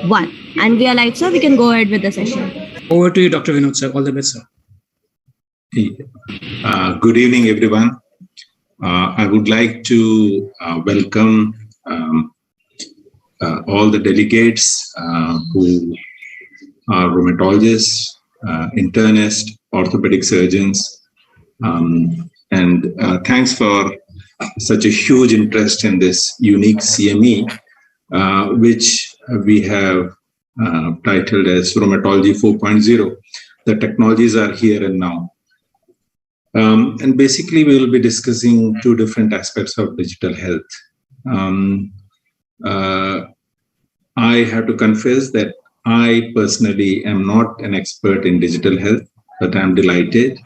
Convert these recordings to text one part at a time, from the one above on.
1. And we are live, sir. We can go ahead with the session. Over to you, Dr. Vinod, sir. All the best, sir. Good evening, everyone. I would like to welcome all the delegates who are rheumatologists, internists, orthopedic surgeons, and thanks for such a huge interest in this unique CME, which we have titled as Rheumatology 4.0. The technologies are here and now. And basically, we will be discussing two different aspects of digital health. I have to confess that I personally am not an expert in digital health, but I'm delighted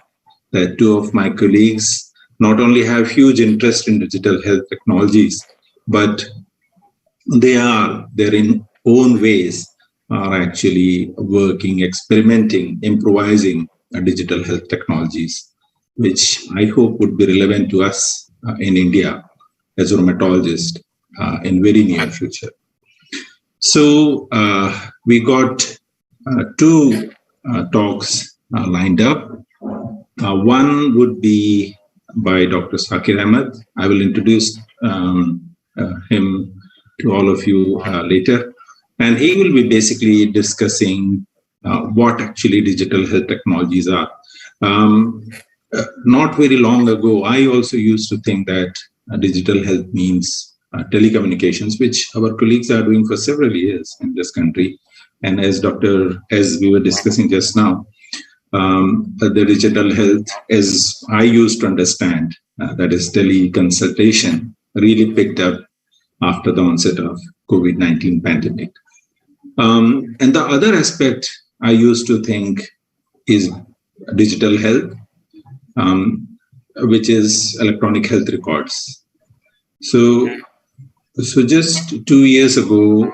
that two of my colleagues not only have huge interest in digital health technologies, but their own ways are actually working, experimenting, improvising digital health technologies, which I hope would be relevant to us in India as rheumatologists in very near future. So we got two talks lined up. One would be by Dr. Sakir Ahmed. I will introduce him to all of you later. And he will be basically discussing what actually digital health technologies are. Not very long ago, I also used to think that digital health means telecommunications, which our colleagues are doing for several years in this country. And as we were discussing just now, the digital health, as I used to understand, that is teleconsultation, really picked up after the onset of COVID-19 pandemic. And the other aspect I used to think is digital health, which is electronic health records. So just 2 years ago,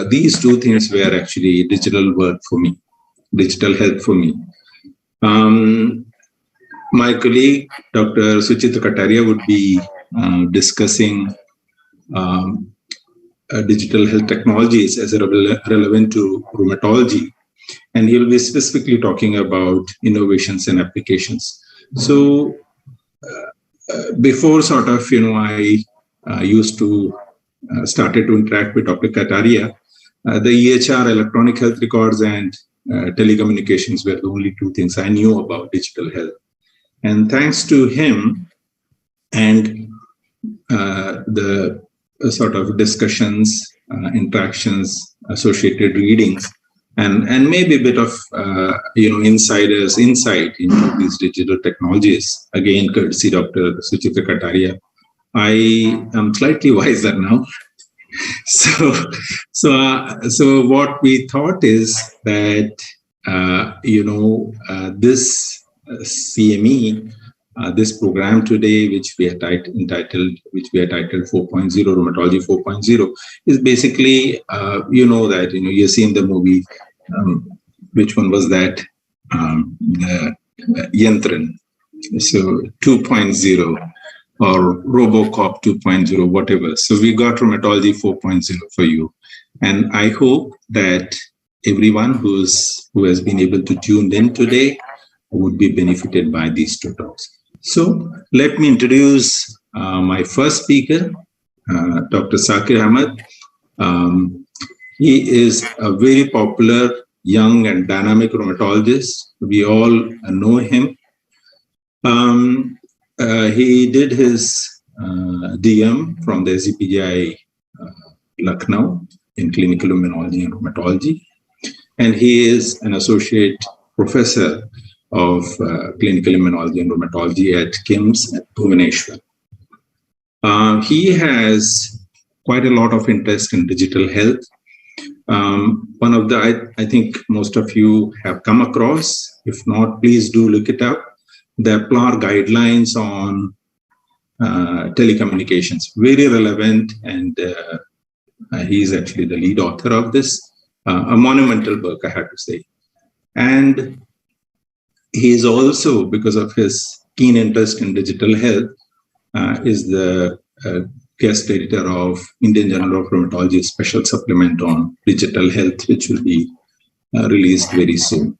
these two things were actually digital work for me, digital health for me. My colleague, Dr. Suchitra Kataria, would be discussing digital health technologies as relevant to rheumatology, and he will be specifically talking about innovations and applications. So before I used to started to interact with Dr. Kataria, the EHR, electronic health records, and telecommunications were the only two things I knew about digital health. And thanks to him and the sort of discussions, interactions, associated readings, and maybe a bit of insiders' insight into these digital technologies. Again, courtesy Dr. Suchitra Kataria, I am slightly wiser now. So what we thought is that this CME, this program today, which we are titled 4.0, Rheumatology 4.0, is basically you've seen the movie. Which one was that? The Yantran. So 2.0 or RoboCop 2.0, whatever. So we got Rheumatology 4.0 for you, and I hope that everyone who has been able to tune in today would be benefited by these two talks. So let me introduce my first speaker, Dr. Sakir Ahmed. He is a very popular, young and dynamic rheumatologist. We all know him. He did his DM from the SGPGI Lucknow in clinical immunology and rheumatology. And he is an associate professor of clinical immunology and rheumatology at KIMS at Bhubaneswar. He has quite a lot of interest in digital health. One of the, I think most of you have come across, if not, please do look it up, the APLAR guidelines on telecommunications, very relevant, and he's actually the lead author of this, a monumental book, I have to say. And he is also, because of his keen interest in digital health, is the guest editor of Indian Journal of Rheumatology special supplement on digital health, which will be released very soon.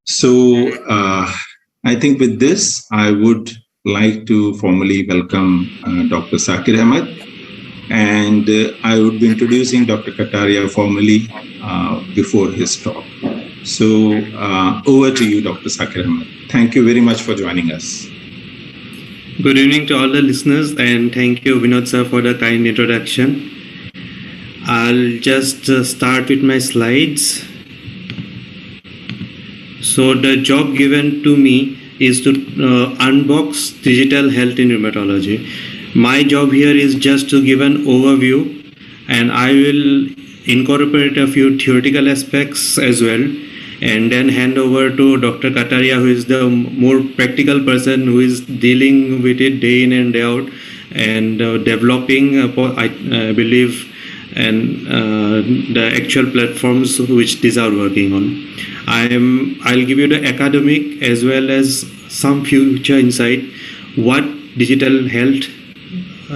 So I think with this, I would like to formally welcome Dr. Sakir Ahmed, and I would be introducing Dr. Kataria formally before his talk. So over to you, Dr. Sakir Ahmed. Thank you very much for joining us. Good evening to all the listeners, and thank you, Vinod sir, for the kind introduction. I'll just start with my slides. So the job given to me is to unbox digital health in rheumatology. My job here is just to give an overview, and I will incorporate a few theoretical aspects as well, and then hand over to Dr. Kataria, who is the more practical person who is dealing with it day in and day out and developing, I believe, and the actual platforms which these are working on. I'll give you the academic as well as some future insight what digital health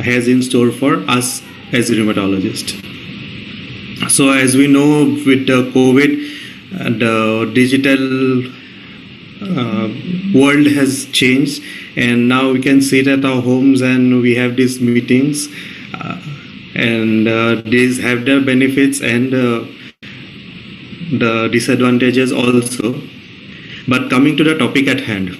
has in store for us as rheumatologists. So as we know, with the COVID, the digital world has changed, and now we can sit at our homes and we have these meetings, and these have their benefits and the disadvantages also. But coming to the topic at hand,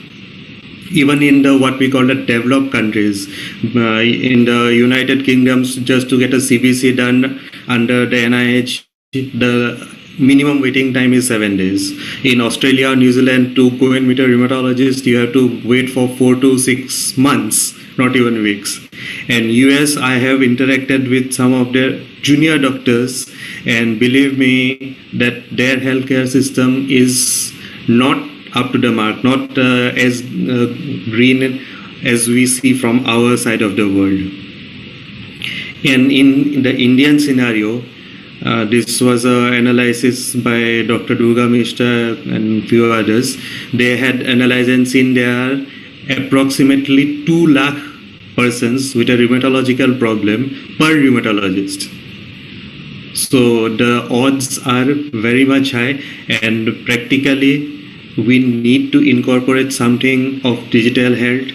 even in the what we call the developed countries, in the United Kingdom, just to get a CBC done under the NIH, the minimum waiting time is 7 days. In Australia or New Zealand, to go and meet a rheumatologist, you have to wait for 4 to 6 months, not even weeks. And US, I have interacted with some of their junior doctors, and believe me that their healthcare system is not up to the mark, not as green as we see from our side of the world. And in the Indian scenario, this was an analysis by Dr. Durga Mishra and few others. They had analyzed and seen there are approximately 2 lakh persons with a rheumatological problem per rheumatologist. So the odds are very much high, and practically we need to incorporate something of digital health,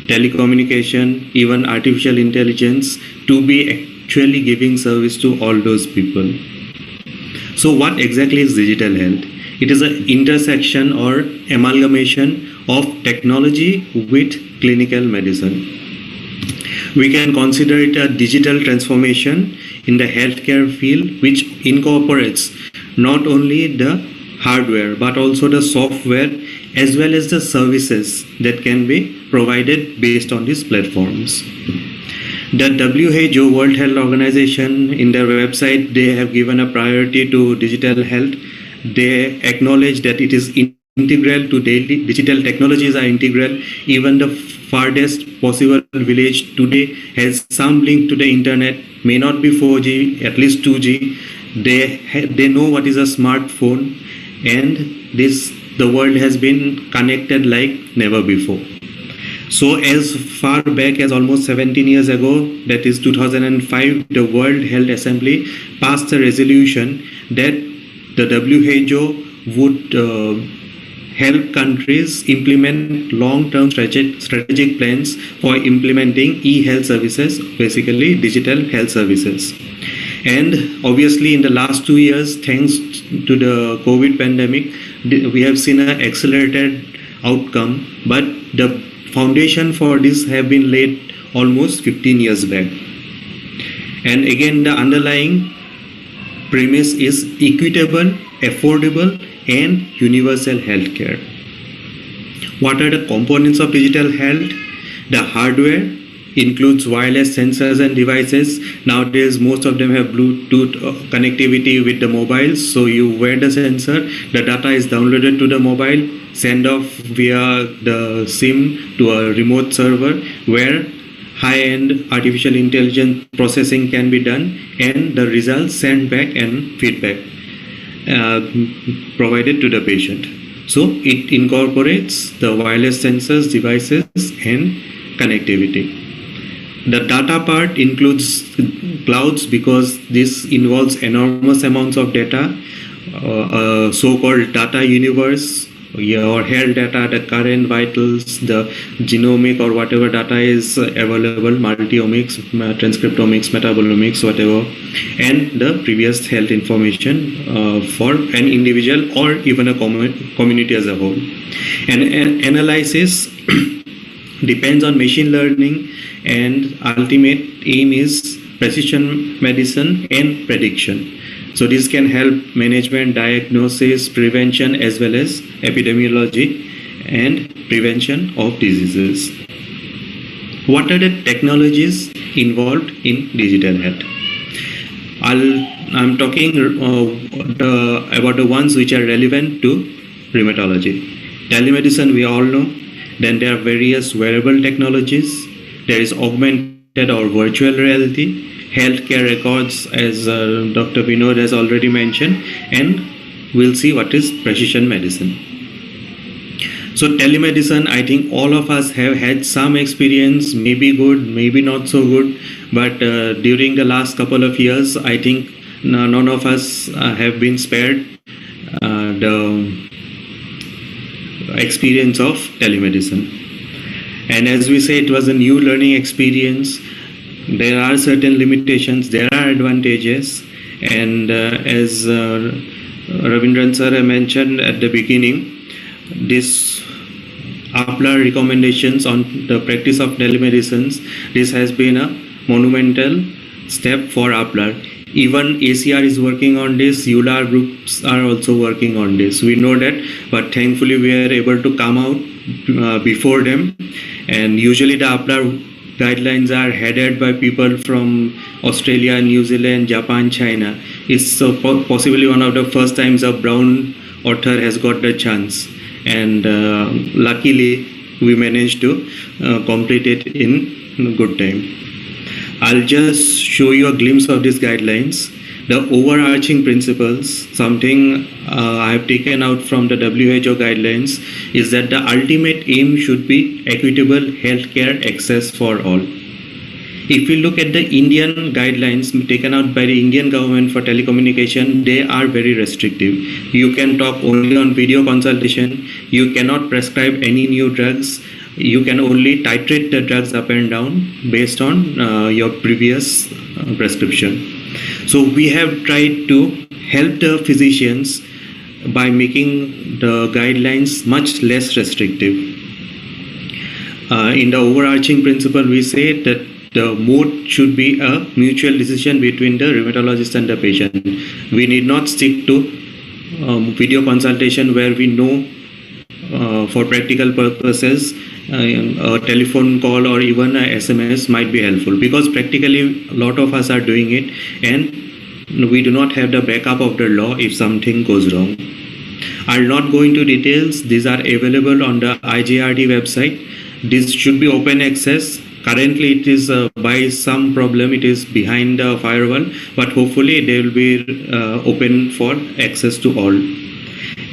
telecommunication, even artificial intelligence to be actually giving service to all those people. So what exactly is digital health? It is an intersection or amalgamation of technology with clinical medicine. We can consider it a digital transformation in the healthcare field, which incorporates not only the hardware but also the software as well as the services that can be provided based on these platforms. The WHO, World Health Organization, in their website, they have given a priority to digital health. They acknowledge that it is integral to daily, digital technologies are integral. Even the farthest possible village today has some link to the internet, may not be 4G, at least 2G. They know what is a smartphone, and the world has been connected like never before. So as far back as almost 17 years ago, that is 2005, the World Health Assembly passed a resolution that the WHO would help countries implement long-term strategic plans for implementing e-health services, basically digital health services. And obviously in the last 2 years, thanks to the COVID pandemic, we have seen an accelerated outcome, but the foundation for this have been laid almost 15 years back. And again, the underlying premise is equitable, affordable, and universal healthcare. What are the components of digital health? The hardware includes wireless sensors and devices. Nowadays, most of them have Bluetooth connectivity with the mobile. So you wear the sensor, the data is downloaded to the mobile, send off via the SIM to a remote server where high-end artificial intelligence processing can be done, and the results sent back and feedback provided to the patient. So it incorporates the wireless sensors, devices, and connectivity. The data part includes clouds because this involves enormous amounts of data, so-called data universe, your health data, the current vitals, the genomic or whatever data is available, multiomics, transcriptomics, metabolomics, whatever, and the previous health information for an individual or even a community as a whole. And analysis depends on machine learning, and ultimate aim is precision medicine and prediction. So this can help management, diagnosis, prevention, as well as epidemiology and prevention of diseases. What are the technologies involved in digital health? I'm talking about the ones which are relevant to rheumatology. Telemedicine, we all know. Then there are various wearable technologies. There is augmented or virtual reality, healthcare records, as Dr. Vinod has already mentioned, and we'll see what is precision medicine. So telemedicine, I think all of us have had some experience, maybe good, maybe not so good, but during the last couple of years, I think none of us have been spared the experience of telemedicine. And as we say, it was a new learning experience. There are certain limitations, there are advantages, and as Ravindran sir mentioned at the beginning, this APLAR recommendations on the practice of telemedicine, this has been a monumental step for APLAR. Even ACR is working on this, ULAR groups are also working on this. We know that, but thankfully we are able to come out before them. And usually the APLAR guidelines are headed by people from Australia, New Zealand, Japan, China. It's possibly one of the first times a brown author has got the chance. And luckily we managed to complete it in good time. I'll just show you a glimpse of these guidelines. The overarching principles, something I have taken out from the WHO guidelines, is that the ultimate aim should be equitable healthcare access for all. If we look at the Indian guidelines taken out by the Indian government for telecommunication, they are very restrictive. You can talk only on video consultation. You cannot prescribe any new drugs. You can only titrate the drugs up and down based on your previous prescription. So we have tried to help the physicians by making the guidelines much less restrictive. In the overarching principle, we say that the mode should be a mutual decision between the rheumatologist and the patient. We need not stick to video consultation where we know for practical purposes a telephone call or even a SMS might be helpful, because practically a lot of us are doing it and we do not have the backup of the law if something goes wrong. I'll not go into details. These are available on the IJRD website. This should be open access. Currently it is by some problem it is behind the firewall, but hopefully they will be open for access to all.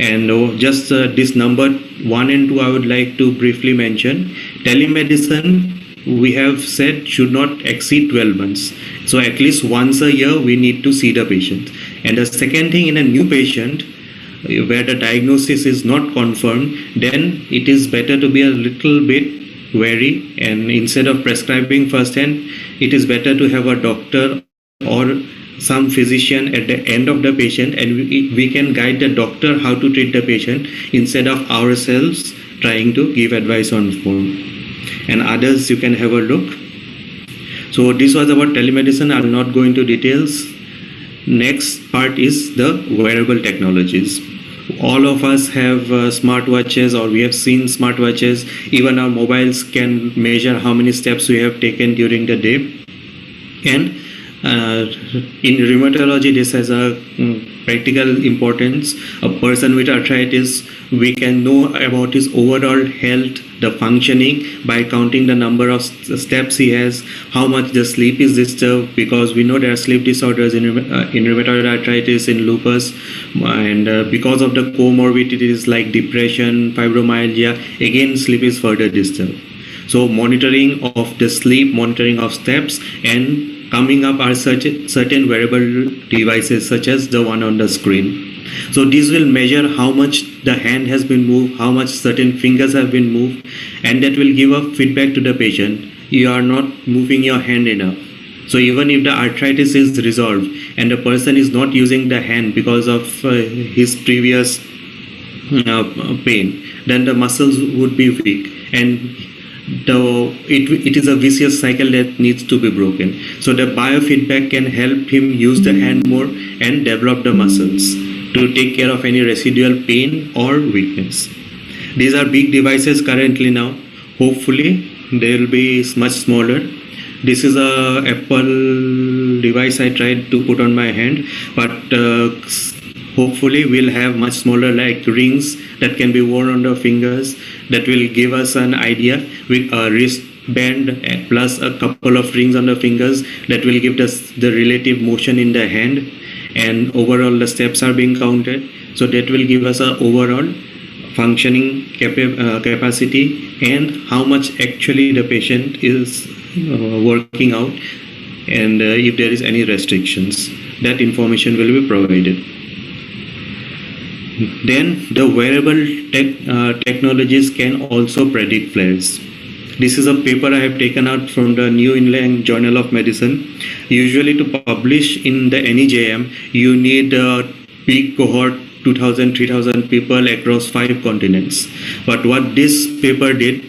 And just this number 1 and 2 I would like to briefly mention. Telemedicine, we have said, should not exceed 12 months. So at least once a year we need to see the patient. And the second thing, in a new patient where the diagnosis is not confirmed, then it is better to be a little bit wary, and instead of prescribing first hand, it is better to have a doctor or some physician at the end of the patient, and we can guide the doctor how to treat the patient instead of ourselves trying to give advice on phone. And others, you can have a look. So this was about telemedicine. I will not go into details. Next part is the wearable technologies. All of us have smartwatches, or we have seen smartwatches. Even our mobiles can measure how many steps we have taken during the day. And in rheumatology, this has a practical importance. A person with arthritis, we can know about his overall health, the functioning, by counting the number of steps he has, how much the sleep is disturbed, because we know there are sleep disorders in rheumatoid arthritis, in lupus, and because of the comorbidities like depression, fibromyalgia, again sleep is further disturbed. So monitoring of the sleep, monitoring of steps, and coming up are certain wearable devices such as the one on the screen. So this will measure how much the hand has been moved, how much certain fingers have been moved, and that will give a feedback to the patient. You are not moving your hand enough. So even if the arthritis is resolved and the person is not using the hand because of his previous pain, then the muscles would be weak, and it is a vicious cycle that needs to be broken. So the biofeedback can help him use the hand more and develop the muscles to take care of any residual pain or weakness. These are big devices currently now. Hopefully they will be much smaller. This is a Apple device I tried to put on my hand, but hopefully we'll have much smaller like rings that can be worn on the fingers that will give us an idea with a wristband plus a couple of rings on the fingers that will give us the relative motion in the hand, and overall the steps are being counted. So that will give us an overall functioning capacity and how much actually the patient is working out, and if there is any restrictions, that information will be provided. Then the wearable technologies can also predict flares. This is a paper I have taken out from the New England Journal of Medicine. Usually to publish in the NEJM, you need a big cohort, 2,000, 3,000 people across 5 continents. But what this paper did,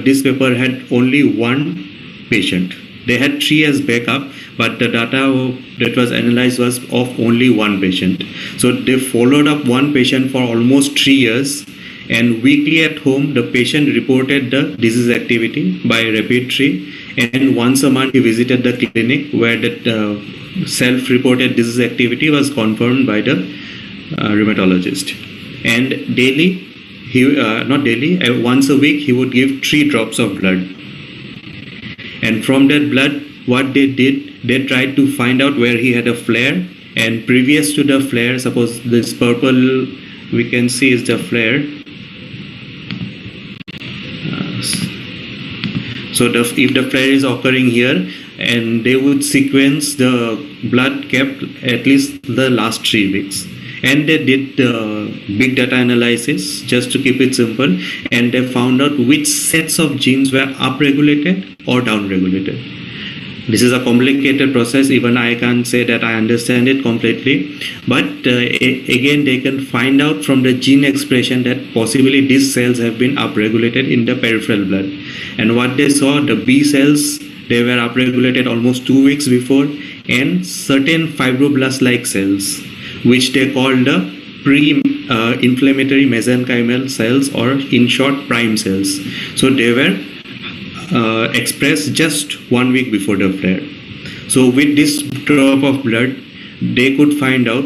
this paper had only 1 patient. They had 3 as backup, but the data that was analyzed was of only 1 patient. So they followed up 1 patient for almost 3 years, and weekly at home the patient reported the disease activity by rapid tree, and once a month he visited the clinic where the self-reported disease activity was confirmed by the rheumatologist. And daily, once a week he would give 3 drops of blood, and from that blood what they did, they tried to find out where he had a flare, and previous to the flare, suppose this purple we can see is the flare. So if the flare is occurring here, and they would sequence the blood kept at least the last 3 weeks. And they did big data analysis just to keep it simple, and they found out which sets of genes were upregulated or downregulated. This is a complicated process. Even I can't say that I understand it completely. But again, they can find out from the gene expression that possibly these cells have been upregulated in the peripheral blood. And what they saw, the B cells, they were upregulated almost 2 weeks before, and certain fibroblast-like cells, which they call the pre-inflammatory mesenchymal cells, or in short, prime cells. So they were expressed just 1 week before the flare. So with this drop of blood, they could find out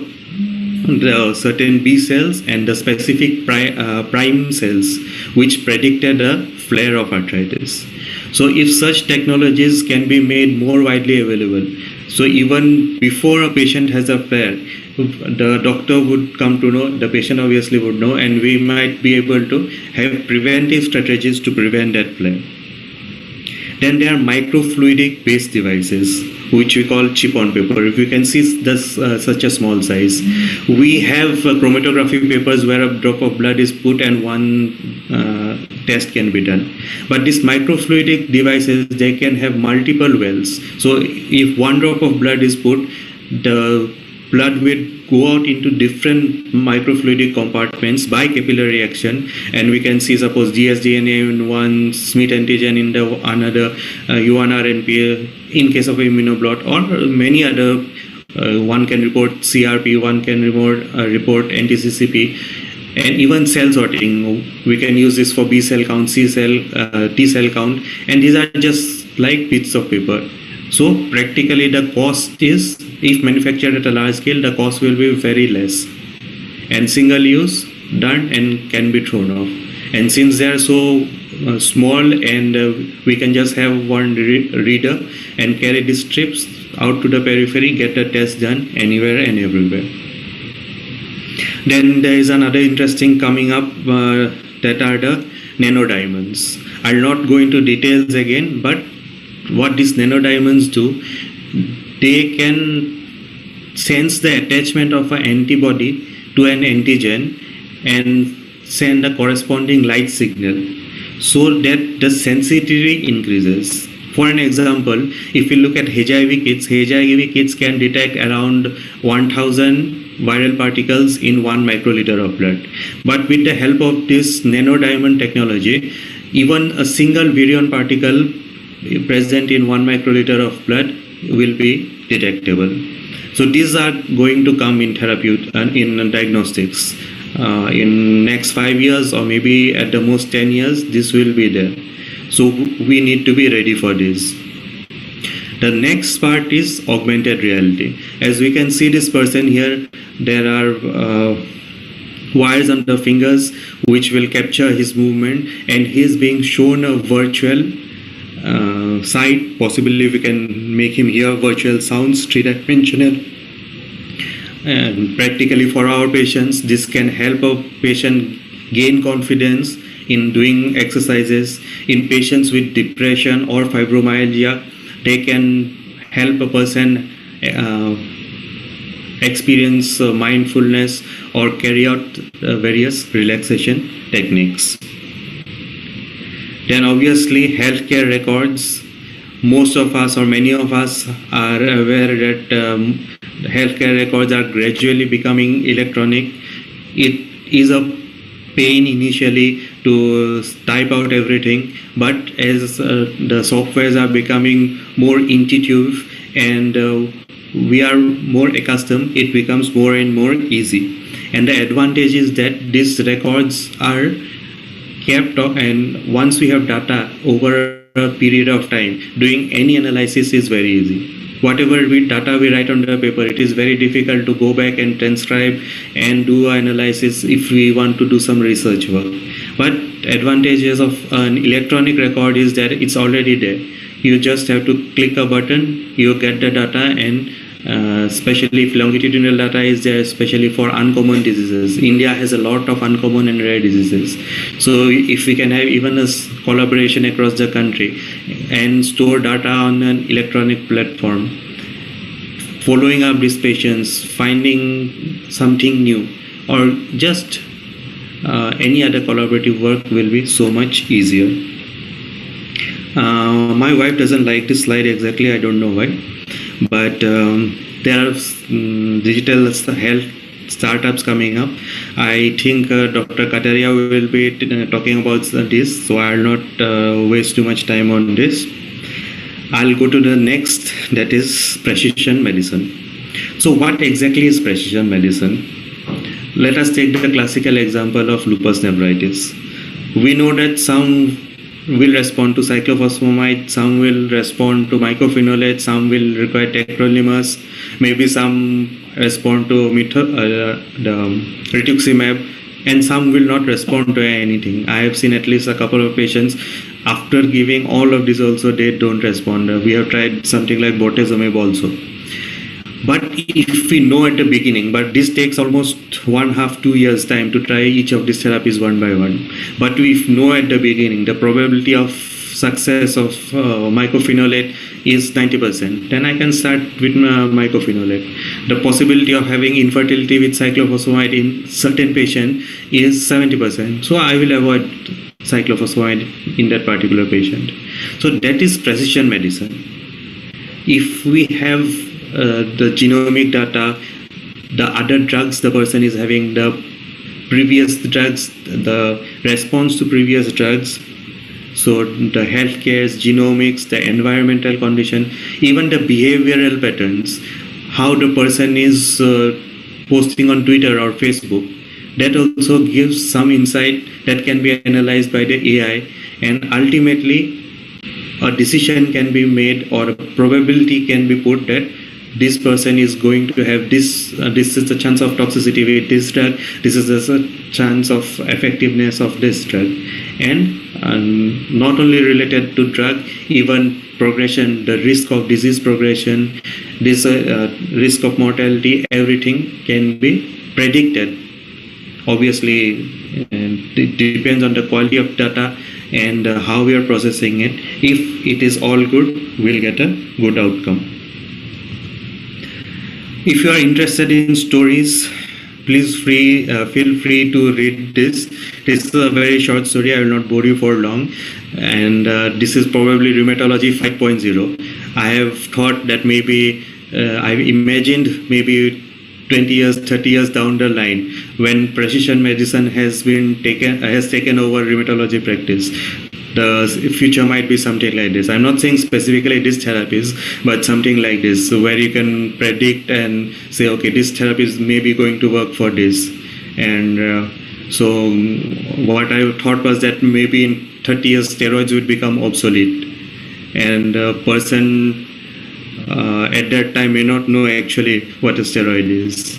the certain B cells and the specific prime cells which predicted a flare of arthritis. So if such technologies can be made more widely available, so even before a patient has a flare, the doctor would come to know, the patient obviously would know, and we might be able to have preventive strategies to prevent that flare. Then there are microfluidic based devices, which we call chip on paper. If you can see this such a small size, we have chromatography papers where a drop of blood is put and one test can be done. But these microfluidic devices, they can have multiple wells. So if 1 drop of blood is put, the blood will go out into different microfluidic compartments by capillary action, and we can see suppose dsDNA in one, Smith antigen in the another, UNRNP in case of immunoblot, or many other. One can report CRP, one can report NTCCP, and even cell sorting. We can use this for B cell count, C cell, T cell count, and these are just like bits of paper. So practically the cost is, if manufactured at a large scale, the cost will be very less, and single use, done, and can be thrown off. And since they are so small, and we can just have one reader and carry these strips out to the periphery, get the test done anywhere and everywhere. Then there is another interesting coming up that are the nanodiamonds. I'll not go into details again, but what these nanodiamonds do, they can sense the attachment of an antibody to an antigen and send a corresponding light signal so that the sensitivity increases. For an example, if you look at HIV kits can detect around 1000 viral particles in 1 microliter of blood. But with the help of this nanodiamond technology, even a single virion particle present in 1 microliter of blood will be detectable. So these are going to come in in diagnostics. In next 5 years or maybe at the most 10 years, this will be there. So we need to be ready for this. The next part is augmented reality. As we can see this person here, there are wires on the fingers which will capture his movement, and he is being shown a virtual sight. Possibly we can make him hear virtual sounds, three-dimensional. And practically for our patients, this can help a patient gain confidence in doing exercises. In patients with depression or fibromyalgia, they can help a person experience mindfulness or carry out various relaxation techniques. Then obviously healthcare records. Most of us or many of us are aware that healthcare records are gradually becoming electronic. It is a pain initially to type out everything, but as the softwares are becoming more intuitive and we are more accustomed, it becomes more and more easy. And the advantage is that these records are kept, and once we have data over a period of time, doing any analysis is very easy. Whatever data we write on the paper, it is very difficult to go back and transcribe and do analysis if we want to do some research work. But advantages of an electronic record is that it's already there. You just have to click a button, you get the data, and especially if longitudinal data is there, especially for uncommon diseases. India has a lot of uncommon and rare diseases. So if we can have even a collaboration across the country and store data on an electronic platform, following up these patients, finding something new, or just any other collaborative work will be so much easier. My wife doesn't like this slide exactly, I don't know why. But there are digital health startups coming up. I think Dr. Kataria will be talking about this, so I'll not waste too much time on this. I'll go to the next, that is precision medicine. So what exactly is precision medicine? Let us take the classical example of lupus nephritis. We know that some will respond to cyclophosphamide, some will respond to mycophenolate, some will require tacrolimus, maybe some respond to rituximab, and some will not respond to anything. I have seen at least a couple of patients, after giving all of this also, they don't respond. We have tried something like bortezomib also. But if we know at the beginning, but this takes almost 1.5-2 years time to try each of these therapies one by one. But if we know at the beginning, the probability of success of mycophenolate is 90%, then I can start with mycophenolate. The possibility of having infertility with cyclophosphamide in certain patient is 70%. So I will avoid cyclophosphamide in that particular patient. So that is precision medicine. If we have the genomic data, the other drugs the person is having, the previous drugs, the response to previous drugs, so the healthcare, genomics, the environmental condition, even the behavioral patterns, how the person is posting on Twitter or Facebook, that also gives some insight that can be analyzed by the AI, and ultimately a decision can be made or a probability can be put that this person is going to have this is the chance of toxicity with this drug, this is the chance of effectiveness of this drug. And not only related to drug, even progression, the risk of disease progression, this risk of mortality, everything can be predicted Obviously, it depends on the quality of data and how we are processing it. If it is all good, we'll get a good outcome. If you are interested in stories, please feel free to read this. This is a very short story. I will not bore you for long. And this is probably Rheumatology 5.0. I have thought that maybe I've imagined maybe 20 years, 30 years down the line, when precision medicine has taken over rheumatology practice, the future might be something like this. I'm not saying specifically this therapies, but something like this, where you can predict and say, okay, this therapy is maybe going to work for this. And so what I thought was that maybe in 30 years, steroids would become obsolete. And a person at that time may not know actually what a steroid is.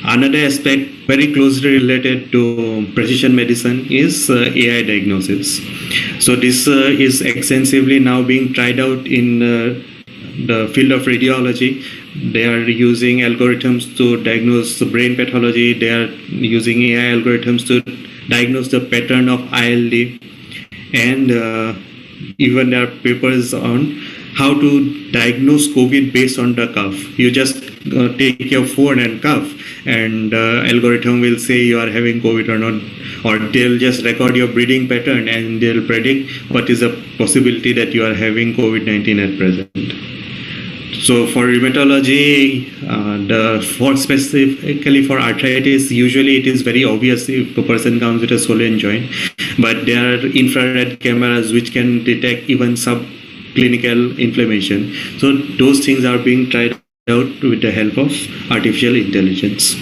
Another aspect very closely related to precision medicine is AI diagnosis. So this is extensively now being tried out in the field of radiology. They are using algorithms to diagnose the brain pathology. They are using AI algorithms to diagnose the pattern of ILD. And even there are papers on how to diagnose COVID based on the cough. You just take your phone and cough, and algorithm will say you are having COVID or not, or they'll just record your breathing pattern and they'll predict what is the possibility that you are having COVID-19 at present. So for rheumatology, for specifically for arthritis, usually it is very obvious if a person comes with a swollen joint, but there are infrared cameras which can detect even subclinical inflammation. So those things are being tried out with the help of artificial intelligence.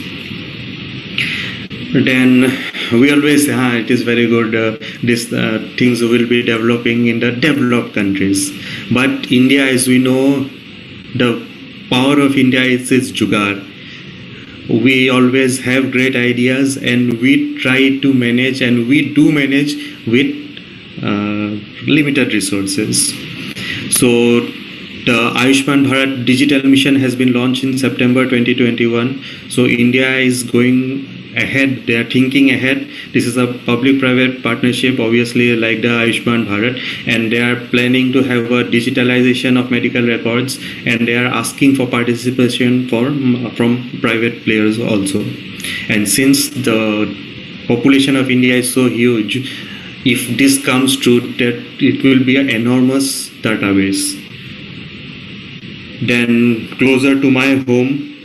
Then we always say, it is very good, these things will be developing in the developed countries. But India, as we know, the power of India is its jugaad. We always have great ideas and we try to manage, and we do manage with limited resources. So the Ayushman Bharat digital mission has been launched in September 2021. So India is going ahead. They are thinking ahead. This is a public-private partnership, obviously, like the Ayushman Bharat, and they are planning to have a digitalization of medical records, and they are asking for participation from private players also. And since the population of India is so huge, if this comes true, that it will be an enormous database. Then closer to my home,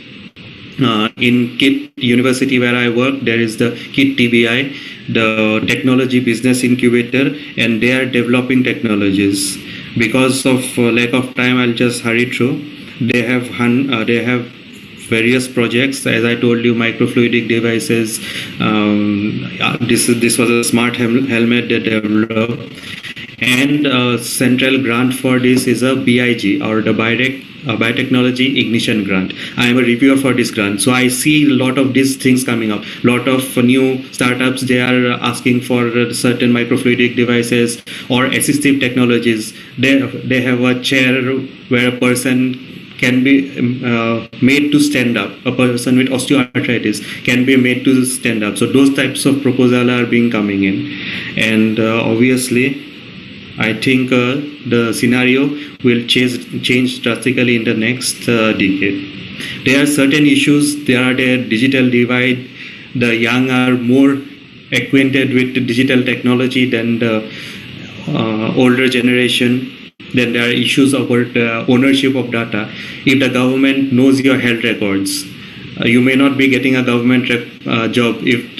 in KIT University where I work, there is the KIT TBI, the Technology Business Incubator, and they are developing technologies. Because of lack of time, I'll just hurry through. They have various projects, as I told you, microfluidic devices. This was a smart helmet they developed. And central grant for this is a BIG, or the Biotechnology Ignition Grant. I am a reviewer for this grant. So I see a lot of these things coming up. A lot of new startups, they are asking for certain microfluidic devices or assistive technologies. They have a chair where a person can be made to stand up. A person with osteoarthritis can be made to stand up. So those types of proposals are being coming in. And obviously, I think the scenario will change drastically in the next decade. There are certain issues. There are the digital divide. The young are more acquainted with digital technology than the older generation. Then there are issues about ownership of data. If the government knows your health records, you may not be getting a government job if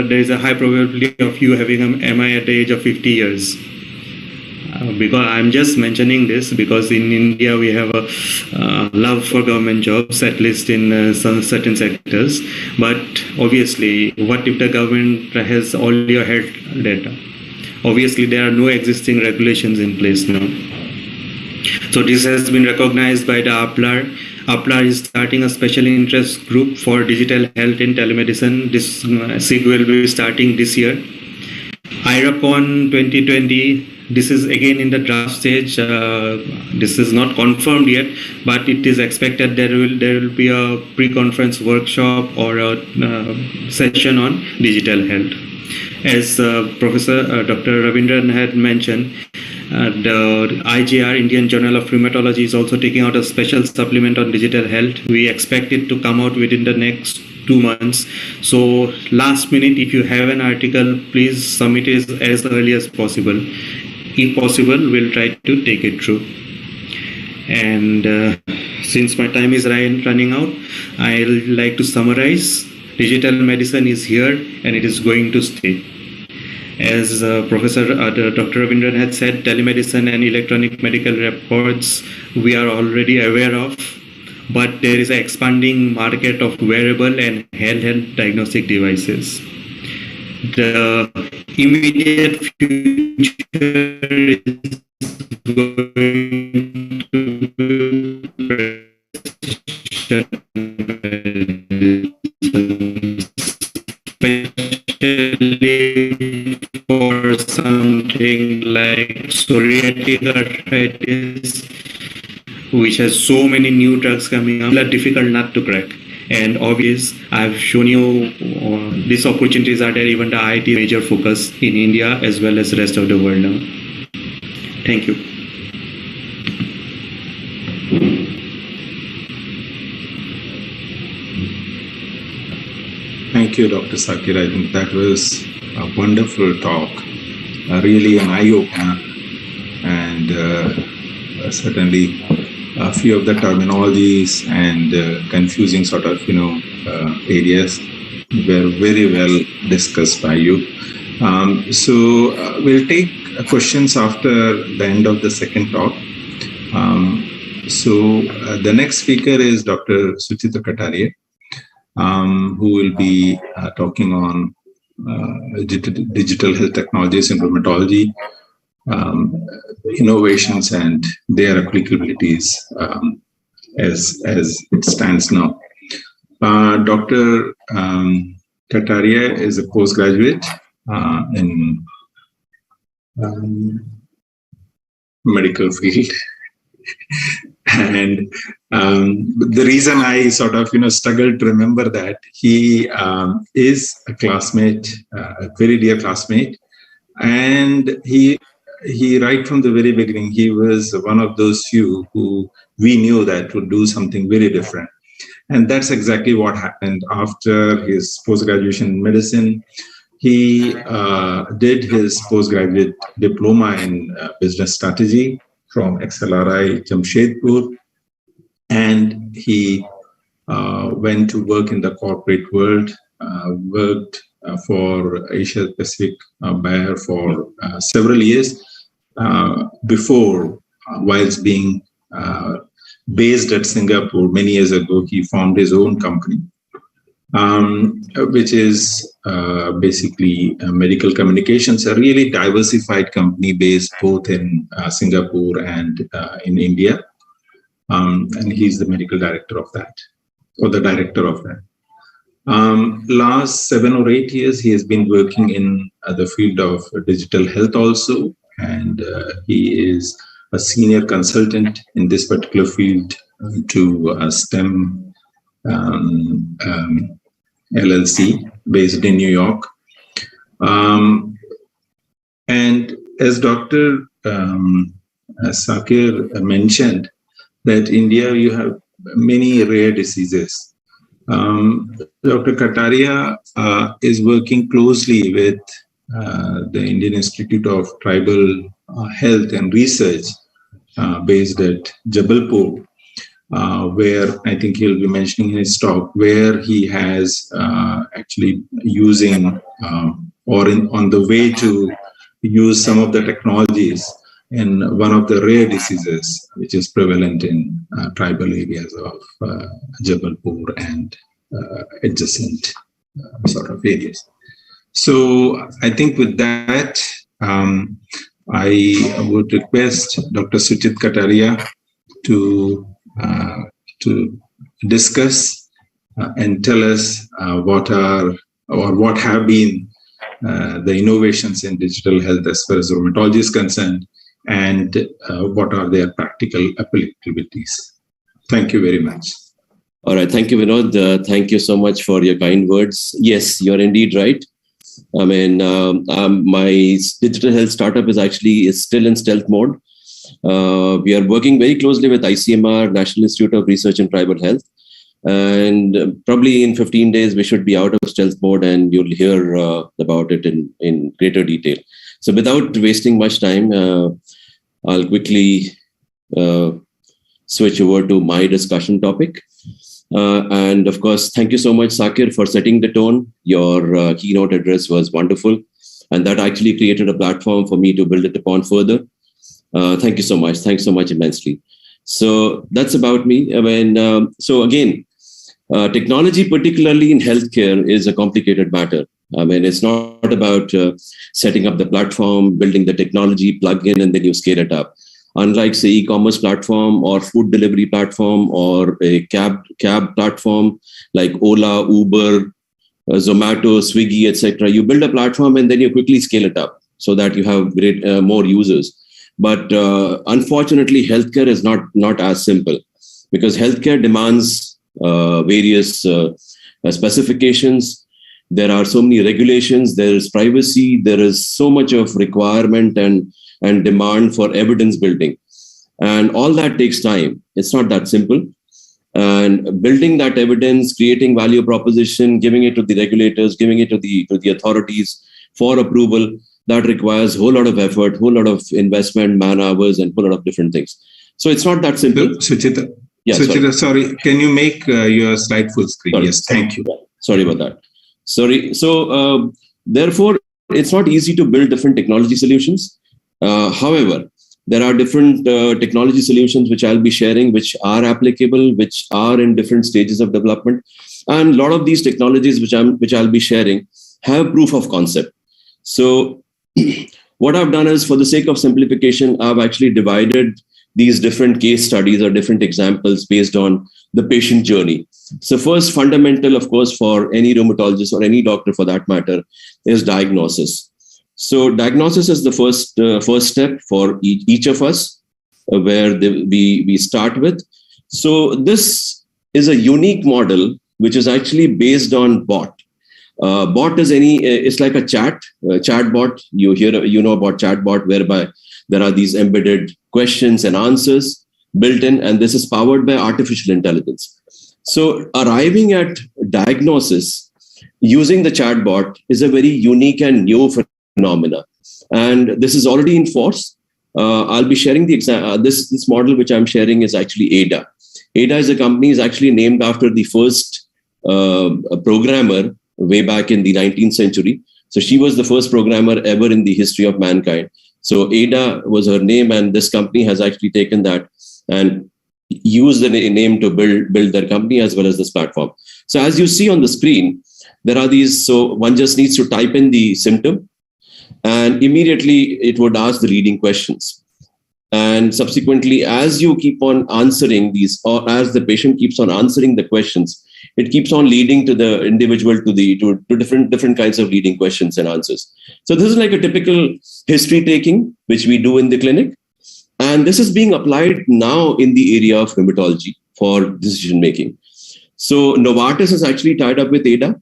there is a high probability of you having an MI at the age of 50 years. Because I'm just mentioning this because in India we have a love for government jobs, at least in some certain sectors. But obviously, what if the government has all your health data? Obviously, there are no existing regulations in place now. So this has been recognized by the APLAR. APLAR is starting a special interest group for digital health in telemedicine. This SIG will be starting this year. IRACON 2020, this is again in the draft stage. This is not confirmed yet, but it is expected there will be a pre-conference workshop or a session on digital health. As Professor Dr. Ravindran had mentioned, the IJR, Indian Journal of Rheumatology, is also taking out a special supplement on digital health. We expect it to come out within the next 2 months. So last minute, if you have an article, please submit it as early as possible. If possible, we'll try to take it through. And since my time is running out, I'll like to summarize. Digital medicine is here and it is going to stay. As Professor Dr. Ravindran had said, telemedicine and electronic medical records we are already aware of, but there is an expanding market of wearable and handheld diagnostic devices. The immediate future is going to especially for something like psoriatic arthritis, which has so many new drugs coming up, are difficult not to crack. And obvious, I've shown you these opportunities are there, even the IT major focus in India as well as the rest of the world now. Thank you. Thank you, Dr. Sakir. I think that was a wonderful talk, really an eye-opener, and certainly a few of the terminologies and confusing sort of, areas were very well discussed by you. So we'll take questions after the end of the second talk. So the next speaker is Dr. Suchitra Kataria, who will be talking on digital health technologies in rheumatology, innovations and their applicabilities as it stands now. Dr. Kataria is a postgraduate in medical field. And the reason I sort of, struggled to remember that he is a classmate, a very dear classmate. And he right from the very beginning, he was one of those few who we knew that would do something very different. And that's exactly what happened after his post-graduation in medicine. He did his postgraduate diploma in business strategy from XLRI Jamshedpur, and he went to work in the corporate world, worked for Asia Pacific Bayer for several years before, whilst being based at Singapore many years ago, he formed his own company, which is basically medical communications, a really diversified company based both in Singapore and in India. And he's the medical director of that, or the director of that. Last 7 or 8 years, he has been working in the field of digital health also, and he is a senior consultant in this particular field to STEM LLC based in New York. And as Dr. Sakir mentioned, that India, you have many rare diseases. Dr. Kataria is working closely with the Indian Institute of Tribal Health and Research based at Jabalpur, where I think he'll be mentioning in his talk, where he has actually using or on the way to use some of the technologies in one of the rare diseases which is prevalent in tribal areas of Jabalpur and adjacent sort of areas. So I think with that, I would request Dr. Suchitra Kataria to discuss and tell us what have been the innovations in digital health as far as rheumatology is concerned, and what are their practical applicabilities. Thank you very much. All right. Thank you, Vinod. Thank you so much for your kind words. Yes, you're indeed right. I mean, my digital health startup is still in stealth mode. We are working very closely with ICMR, National Institute of Research in Tribal Health. And probably in 15 days, we should be out of stealth mode and you'll hear about it in greater detail. So without wasting much time, I'll quickly switch over to my discussion topic. And of course, thank you so much, Sakir, for setting the tone. Your keynote address was wonderful. And that actually created a platform for me to build it upon further. Thank you so much. Thanks so much immensely. So that's about me. I mean, so again, technology, particularly in healthcare, is a complicated matter. I mean, it's not about setting up the platform, building the technology, plug in, and then you scale it up. Unlike, say, e-commerce platform or food delivery platform or a cab platform like Ola, Uber, Zomato, Swiggy, etc., you build a platform and then you quickly scale it up so that you have more users. But unfortunately, healthcare is not as simple because healthcare demands various specifications. There are so many regulations. There is privacy. There is so much of requirement and demand for evidence building. And all that takes time. It's not that simple. And building that evidence, creating value proposition, giving it to the regulators, giving it to the authorities for approval, that requires a whole lot of effort, whole lot of investment, man hours, and a whole lot of different things. So it's not that simple. Suchitra, yeah, sorry. Can you make your slide full screen? Sorry. Yes, thank you. Sorry about that. Sorry. So therefore, it's not easy to build different technology solutions. However, there are different technology solutions which I'll be sharing, which are applicable, which are in different stages of development. And a lot of these technologies which I'll be sharing have proof of concept. So what I've done is, for the sake of simplification, I've actually divided these different case studies or different examples based on the patient journey. So first, fundamental, of course, for any rheumatologist or any doctor for that matter, is diagnosis. So diagnosis is the first step for each of us, where we start with. So this is a unique model, which is actually based on bot. Bot is it's like a chat bot. You know about chat bot, whereby there are these embedded questions and answers built in, and this is powered by artificial intelligence. So arriving at diagnosis using the chat bot is a very unique and new phenomena, and this is already in force. I'll be sharing this model which I'm sharing is actually Ada. Ada is a company is actually named after the first programmer way back in the 19th century. So she was the first programmer ever in the history of mankind. So Ada was her name, and this company has actually taken that and used the name to build their company as well as this platform. So as you see on the screen, there are these. So one just needs to type in the symptom, and immediately it would ask the leading questions. And subsequently, as you keep on answering these, or as the patient keeps on answering the questions, it keeps on leading to the individual to different kinds of leading questions and answers. So this is like a typical history taking, which we do in the clinic. And this is being applied now in the area of rheumatology for decision making. So Novartis is actually tied up with Ada,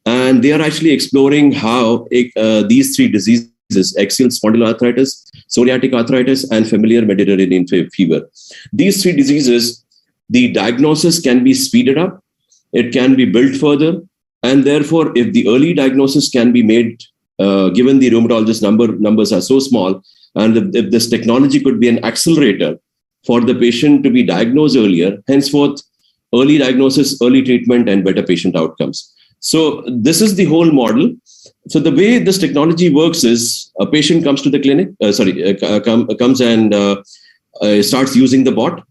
and they are actually exploring how these three diseases, axial spondyloarthritis, psoriatic arthritis, and familiar Mediterranean fever. These three diseases, the diagnosis can be speeded up, it can be built further, and therefore, if the early diagnosis can be made, given the rheumatologist numbers are so small, and if this technology could be an accelerator for the patient to be diagnosed earlier, henceforth, early diagnosis, early treatment, and better patient outcomes. So this is the whole model. So the way this technology works is a patient comes to the clinic, comes and starts using the bot.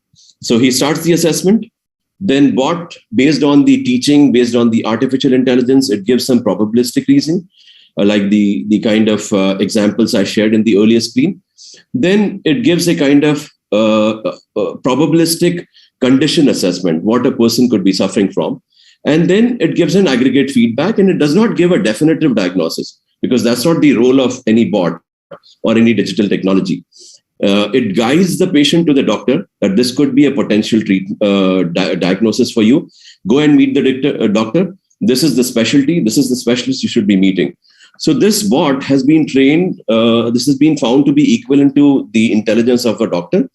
So he starts the assessment. Then bot, based on the teaching, based on the artificial intelligence, it gives some probabilistic reasoning, like the kind of examples I shared in the earlier screen. Then it gives a kind of probabilistic condition assessment, what a person could be suffering from. And then it gives an aggregate feedback, and it does not give a definitive diagnosis. because that's not the role of any bot or any digital technology. It guides the patient to the doctor that this could be a potential diagnosis for you. Go and meet the doctor. This is the specialty. This is the specialist you should be meeting. So this bot has been trained. This has been found to be equivalent to the intelligence of a doctor.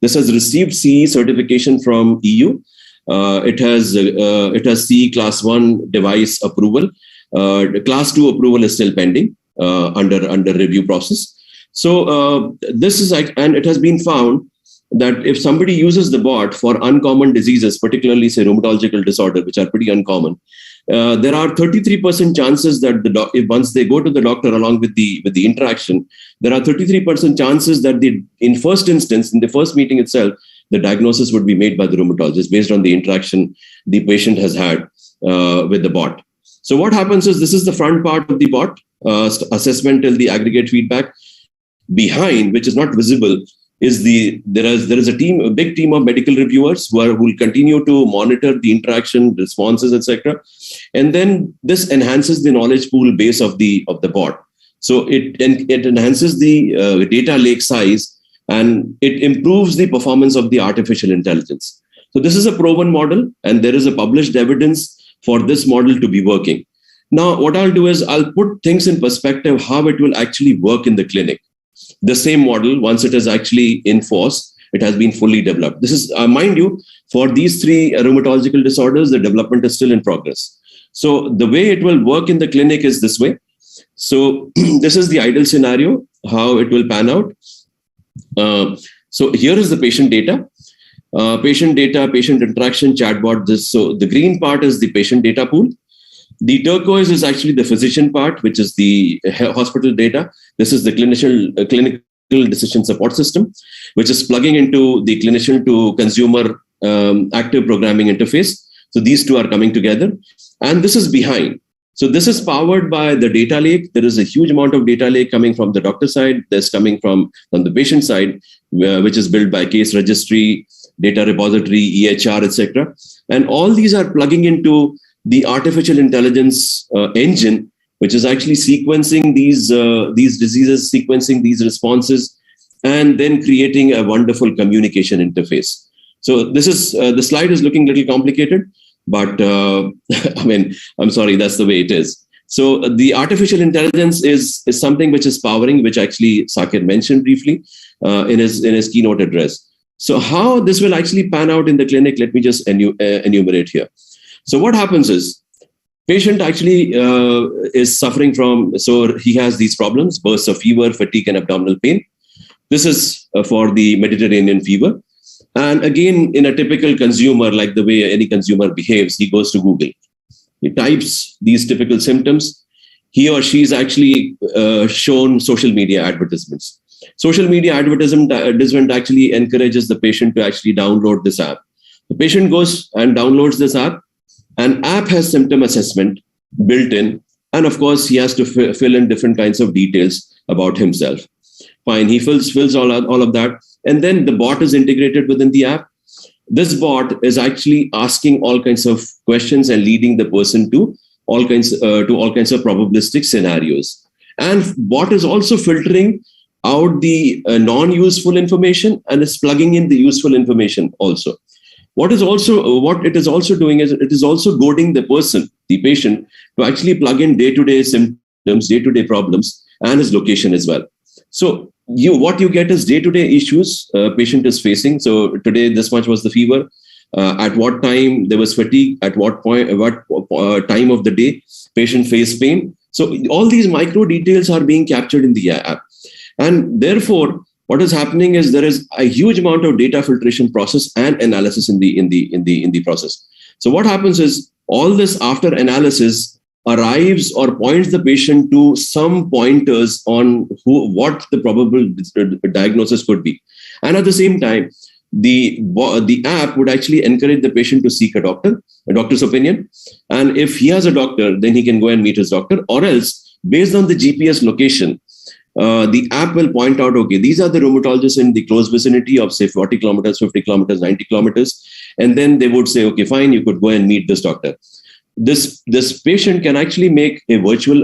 This has received CE certification from EU. It has CE class 1 device approval. Class 2 approval is still pending under review process. So this is, and it has been found that if somebody uses the bot for uncommon diseases, particularly say rheumatological disorder, which are pretty uncommon, there are 33% chances that if once they go to the doctor along with the interaction, there are 33% chances that in first instance, in the first meeting itself, the diagnosis would be made by the rheumatologist based on the interaction the patient has had with the bot. So what happens is, this is the front part of the bot, assessment till the aggregate feedback. Behind, which is not visible, is there is a big team of medical reviewers who will continue to monitor the interaction, responses, etc. And then this enhances the knowledge pool base of the bot. So it enhances the data lake size, and it improves the performance of the artificial intelligence. So this is a proven model, and there is a published evidence for this model to be working. Now, what I'll do is I'll put things in perspective, how it will actually work in the clinic. The same model, once it is actually in force, it has been fully developed. This is, mind you, for these 3 rheumatological disorders, the development is still in progress. So the way it will work in the clinic is this way. So this is the ideal scenario, how it will pan out. So here is the patient data. Patient interaction, chatbot. So the green part is the patient data pool. The turquoise is actually the physician part, which is the hospital data. This is the clinical decision support system, which is plugging into the clinician to consumer active programming interface. So these two are coming together. And this is behind. So this is powered by the data lake. There is a huge amount of data lake coming from the doctor side. There's coming from the patient side, which is built by case registry, data repository, EHR, etc. And all these are plugging into the artificial intelligence engine, which is actually sequencing these diseases, sequencing these responses, and then creating a wonderful communication interface. So this is the slide is looking a little complicated, but I mean, I'm sorry, that's the way it is. So the artificial intelligence is something which is powering, which actually Sakir mentioned briefly in his keynote address. So how this will actually pan out in the clinic, let me just enumerate here. So what happens is, patient actually is suffering from, so he has these problems, bursts of fever, fatigue, and abdominal pain. This is for the Mediterranean fever. And again, in a typical consumer, like the way any consumer behaves, he goes to Google. He types these typical symptoms. He or she is actually shown social media advertisements. Social media advertisement actually encourages the patient to actually download this app. The patient goes and downloads this app. An app has symptom assessment built in. And of course, he has to fill in different kinds of details about himself. Fine, he fills all of that. And then the bot is integrated within the app. This bot is actually asking all kinds of questions and leading the person to all kinds of probabilistic scenarios. And bot is also filtering out the non-useful information and is plugging in the useful information also. What it is also doing is it is also goading the person, the patient, to actually plug in day-to-day symptoms, day-to-day problems, and his location as well. So what you get is day-to-day issues patient is facing. So today, this much was the fever. At what time there was fatigue? At what point? What time of the day patient faced pain? So all these micro details are being captured in the app, and therefore, what is happening is there is a huge amount of data filtration process and analysis in the process. So what happens is all this after analysis arrives or points the patient to some pointers on what the probable diagnosis could be. And at the same time, the app would actually encourage the patient to seek a doctor's opinion. And if he has a doctor, then he can go and meet his doctor, or else based on the GPS location, the app will point out, okay, these are the rheumatologists in the close vicinity of, say, 40 kilometers, 50 kilometers, 90 kilometers. And then they would say, okay, fine, you could go and meet this doctor. this patient can actually make a virtual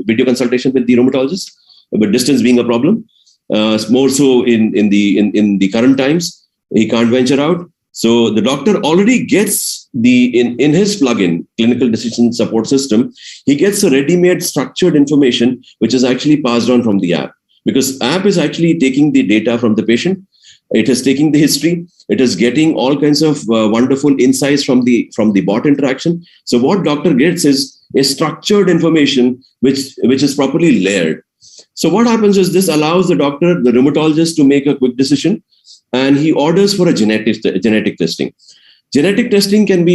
video consultation with the rheumatologist, but distance being a problem. More so in the current times, he can't venture out. So the doctor already gets in his plugin, clinical decision support system, he gets a ready-made structured information which is actually passed on from the app, because app is actually taking the data from the patient. It is taking the history. It is getting all kinds of wonderful insights from the bot interaction. So what doctor gets is a structured information which is properly layered. So what happens is this allows the doctor, the rheumatologist, to make a quick decision, and he orders for a genetic testing. Genetic testing can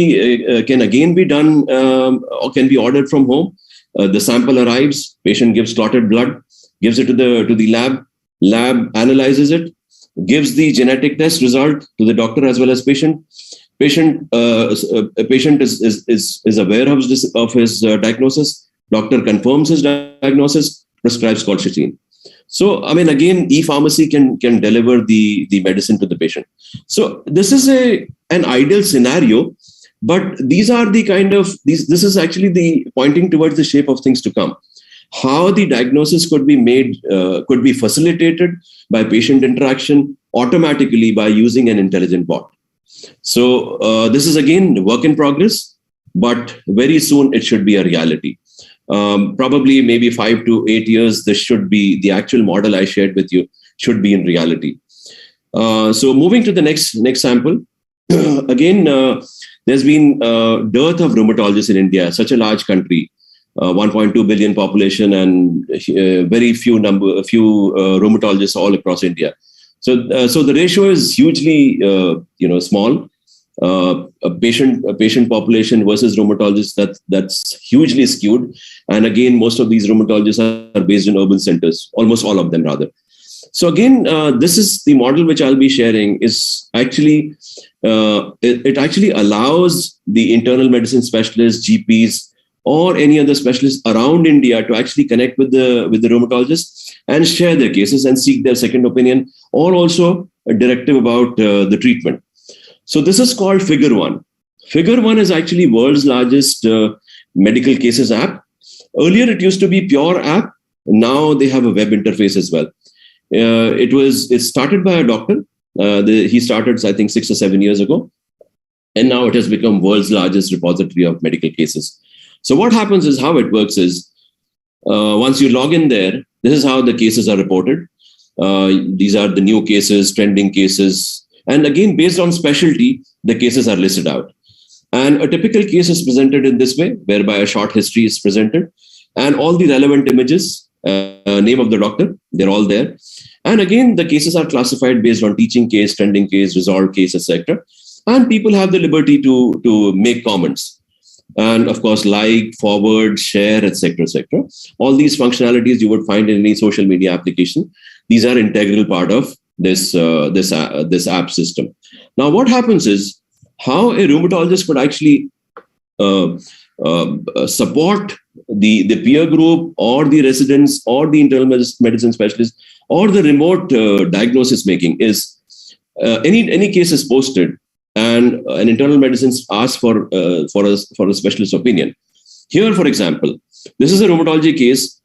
again be done or can be ordered from home. The sample arrives, patient gives clotted blood, gives it to the lab analyzes it, gives the genetic test result to the doctor as well as patient. Patient is aware of his diagnosis. Doctor confirms his diagnosis, prescribes colchicine. So, I mean, again, e-pharmacy can deliver the medicine to the patient. So this is an ideal scenario, but these are the this is actually the pointing towards the shape of things to come. How the diagnosis could be made, could be facilitated by patient interaction automatically by using an intelligent bot. So this is again work in progress, but very soon it should be a reality. Probably maybe 5 to 8 years, this should be the actual model I shared with you should be in reality. So moving to the next sample, again, there's been dearth of rheumatologists in India, such a large country, 1.2 billion population, and very few rheumatologists all across India. So the ratio is hugely small. A patient population versus rheumatologists, that's hugely skewed. And again, most of these rheumatologists are based in urban centers, almost all of them rather. So again, this is the model which I'll be sharing is actually, it actually allows the internal medicine specialists, GPs, or any other specialists around India to actually connect with the rheumatologists and share their cases and seek their second opinion, or also a directive about the treatment. So this is called Figure One. Figure One is actually world's largest medical cases app. Earlier, it used to be pure app. Now they have a web interface as well. It started by a doctor. He started, I think, 6 or 7 years ago. And now it has become world's largest repository of medical cases. So what happens is, how it works is, once you log in there, this is how the cases are reported. These are the new cases, trending cases. And again, based on specialty, the cases are listed out. And a typical case is presented in this way, whereby a short history is presented and all the relevant images, name of the doctor, they're all there. And again, the cases are classified based on teaching case, trending case, resolved case, etc. And people have the liberty to make comments. And of course, like, forward, share, etc., etc. All these functionalities you would find in any social media application. These are integral part of this app system. Now, what happens is how a rheumatologist could actually support the peer group or the residents or the internal medicine specialist or the remote diagnosis making is any case is posted and an internal medicine asks for a specialist opinion. Here, for example, this is a rheumatology case,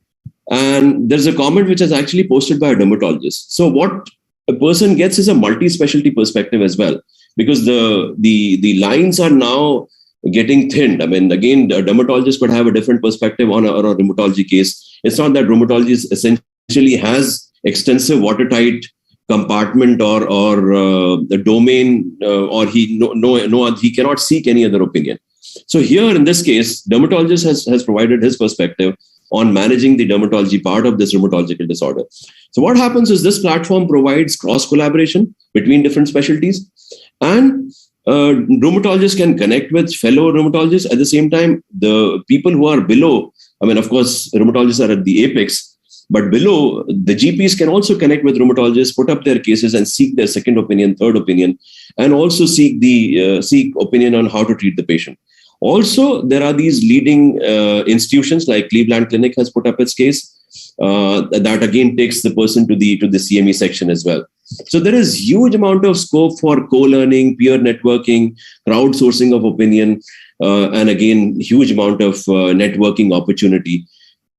and there's a comment which is actually posted by a dermatologist. So what a person gets is a multi-specialty perspective as well, because the lines are now getting thinned. I mean, again, a dermatologist could have a different perspective on a rheumatology case. It's not that rheumatologist essentially has extensive watertight compartment or the domain, or he cannot seek any other opinion. So here in this case, dermatologist has provided his perspective on managing the dermatology part of this rheumatological disorder. So what happens is this platform provides cross collaboration between different specialties, and rheumatologists can connect with fellow rheumatologists. At the same time, the people who are below, I mean, of course, rheumatologists are at the apex, but below, the GPs can also connect with rheumatologists, put up their cases and seek their second opinion, third opinion, and also seek opinion on how to treat the patient. Also, there are these leading institutions like Cleveland Clinic has put up its case that again takes the person to the CME section as well. So there is huge amount of scope for co-learning, peer networking, crowdsourcing of opinion, and again, huge amount of networking opportunity.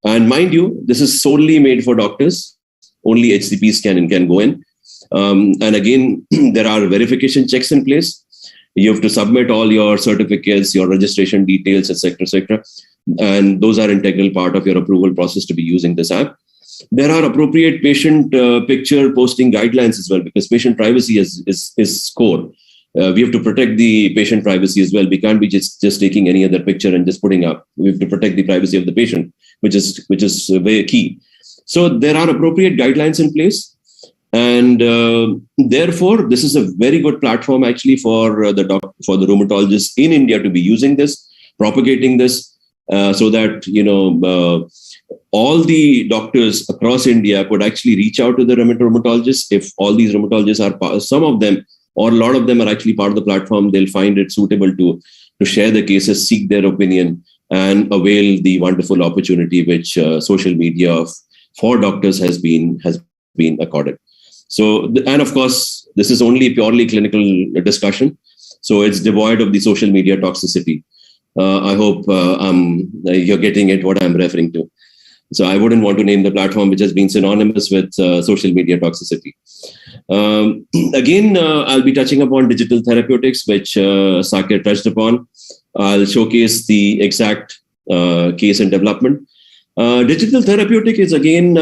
And mind you, this is solely made for doctors. Only HCPs can go in. And again, there are verification checks in place. You have to submit all your certificates, your registration details, etc., etc. And those are integral part of your approval process to be using this app. There are appropriate patient picture posting guidelines as well, because patient privacy is core. We have to protect the patient privacy as well. We can't be just taking any other picture and just putting up. We have to protect the privacy of the patient, which is very key. So there are appropriate guidelines in place. And therefore, this is a very good platform actually for the rheumatologists in India to be using this, propagating this, so that all the doctors across India could actually reach out to the rheumatologists. If all these rheumatologists are some of them or a lot of them are actually part of the platform, they'll find it suitable to share the cases, seek their opinion, and avail the wonderful opportunity which social media for doctors has been accorded. So, and of course, this is only purely clinical discussion. So it's devoid of the social media toxicity. I hope you're getting at what I'm referring to. So I wouldn't want to name the platform which has been synonymous with social media toxicity. Again, I'll be touching upon digital therapeutics, which Sakir touched upon. I'll showcase the exact case and development. Digital therapeutic is again,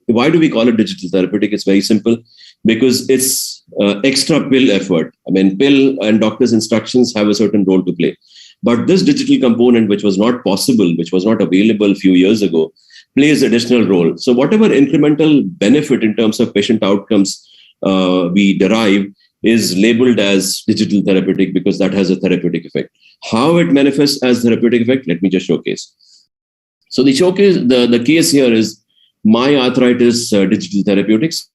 why do we call it digital therapeutic? It's very simple, because it's extra pill effort. I mean, pill and doctor's instructions have a certain role to play. But this digital component, which was not possible, which was not available a few years ago, plays additional role. So whatever incremental benefit in terms of patient outcomes we derive is labeled as digital therapeutic, because that has a therapeutic effect. How it manifests as therapeutic effect, let me just showcase. So the case here is My Arthritis Digital Therapeutics.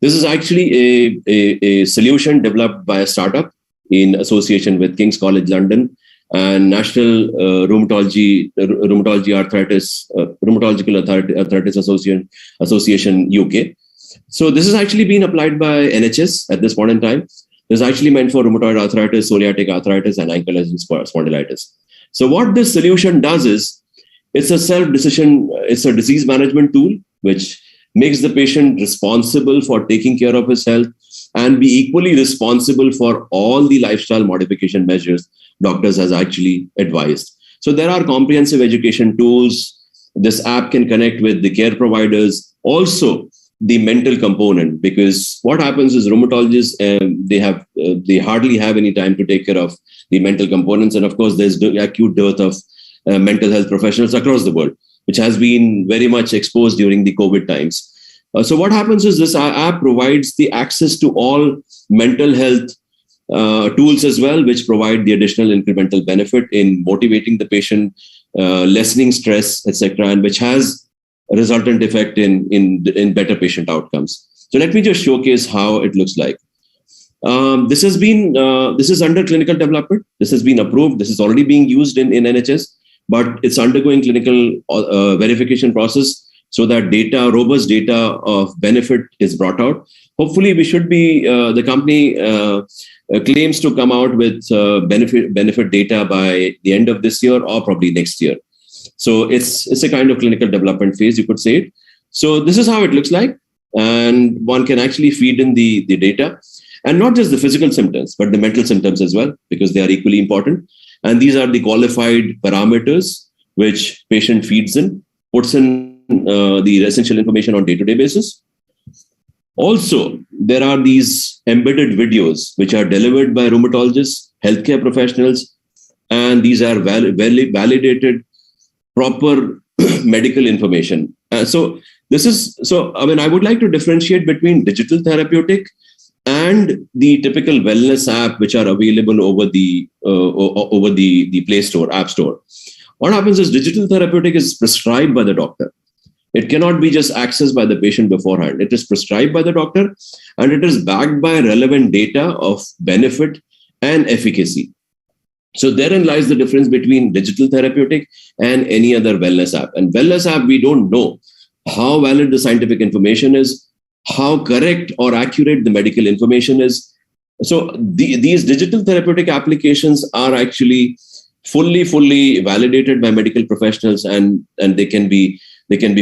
This is actually a solution developed by a startup in association with King's College London and National Rheumatological Arthritis Association UK. So this has actually been applied by NHS at this point in time. This is actually meant for rheumatoid arthritis, psoriatic arthritis, and ankylosing spondylitis. So what this solution does is, it's a disease management tool which makes the patient responsible for taking care of his health and be equally responsible for all the lifestyle modification measures doctors has actually advised. So there are comprehensive education tools. This app can connect with the care providers, also the mental component, because what happens is rheumatologists, they hardly have any time to take care of the mental components. And of course, there's the acute dearth of mental health professionals across the world, which has been very much exposed during the COVID times. So what happens is this app provides the access to all mental health tools as well, which provide the additional incremental benefit in motivating the patient, lessening stress, etc., and which has a resultant effect in better patient outcomes. So let me just showcase how it looks like. This is under clinical development. This has been approved. This is already being used in NHS, but it's undergoing clinical verification process so that robust data of benefit is brought out. Hopefully, we should be, the company claims to come out with benefit data by the end of this year or probably next year. So it's a kind of clinical development phase, you could say it. So this is how it looks like. And one can actually feed in the data. And not just the physical symptoms, but the mental symptoms as well, because they are equally important. And these are the qualified parameters which patient feeds in, puts in the essential information on day-to-day basis. Also, there are these embedded videos which are delivered by rheumatologists, healthcare professionals, and these are validated, proper medical information. I would like to differentiate between digital therapeutic and the typical wellness app which are available over the Play Store, App Store. What happens is digital therapeutic is prescribed by the doctor. It cannot be just accessed by the patient beforehand. It is prescribed by the doctor, and it is backed by relevant data of benefit and efficacy. So therein lies the difference between digital therapeutic and any other wellness app. And wellness app, we don't know how valid the scientific information is. how correct or accurate the medical information is. So these digital therapeutic applications are actually fully validated by medical professionals, and they can be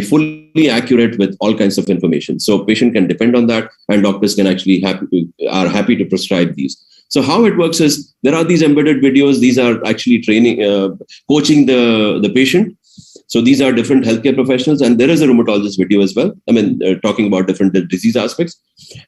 fully accurate with all kinds of information. So patient can depend on that, and doctors can actually are happy to prescribe these. So how it works is there are these embedded videos. These are actually coaching the patient. So these are different healthcare professionals, and there is a rheumatologist video as well. I mean, talking about different disease aspects,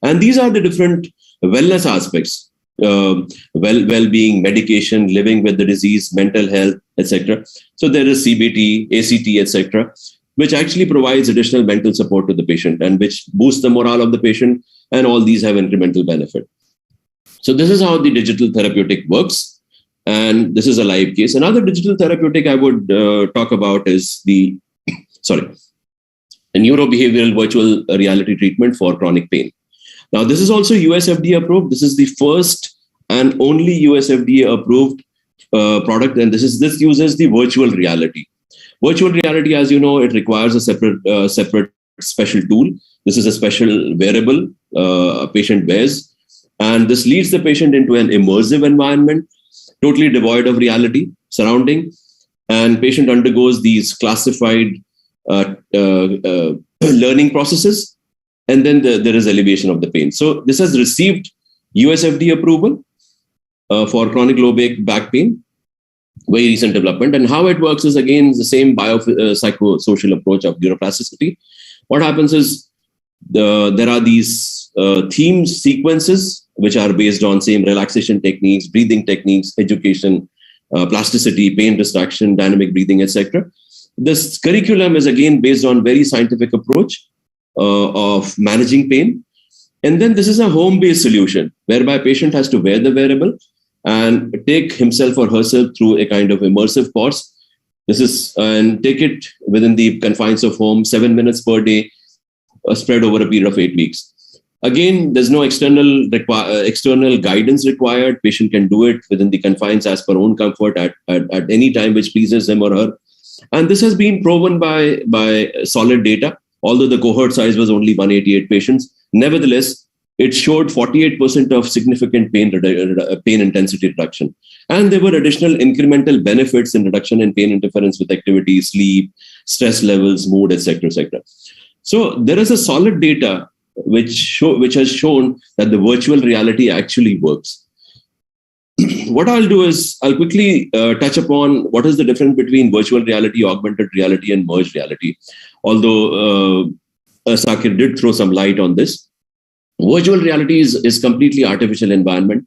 and these are the different wellness aspects: well-being, medication, living with the disease, mental health, etc. So there is CBT, ACT, etc., which actually provides additional mental support to the patient and which boosts the morale of the patient. And all these have incremental benefit. So this is how the digital therapeutic works. And this is a live case. Another digital therapeutic I would talk about is the neurobehavioral virtual reality treatment for chronic pain. Now, this is also US FDA approved. This is the first and only US FDA approved product. And this uses the virtual reality. Virtual reality, as you know, it requires a separate special tool. This is a special wearable a patient wears. And this leads the patient into an immersive environment, totally devoid of reality surrounding. And patient undergoes these classified learning processes. And then there is elevation of the pain. So this has received US FDA approval for chronic low back pain. Very recent development. And how it works is, again, the same biopsychosocial approach of neuroplasticity. What happens is there are these theme sequences which are based on same relaxation techniques, breathing techniques, education, plasticity, pain distraction, dynamic breathing, etc. This curriculum is again based on very scientific approach of managing pain. And then this is a home-based solution whereby patient has to wear the wearable and take himself or herself through a kind of immersive course. This is and take it within the confines of home, 7 minutes per day, spread over a period of 8 weeks. Again, there's no external guidance required. Patient can do it within the confines as per own comfort at any time which pleases him or her. And this has been proven by solid data. Although the cohort size was only 188 patients, nevertheless, it showed 48% of significant pain intensity reduction. And there were additional incremental benefits in reduction in pain interference with activity, sleep, stress levels, mood, etc., etc. So there is a solid data which has shown that the virtual reality actually works. What I'll do is I'll quickly touch upon what is the difference between virtual reality, augmented reality, and merged reality. Although Sakir did throw some light on this. Virtual reality is completely artificial environment.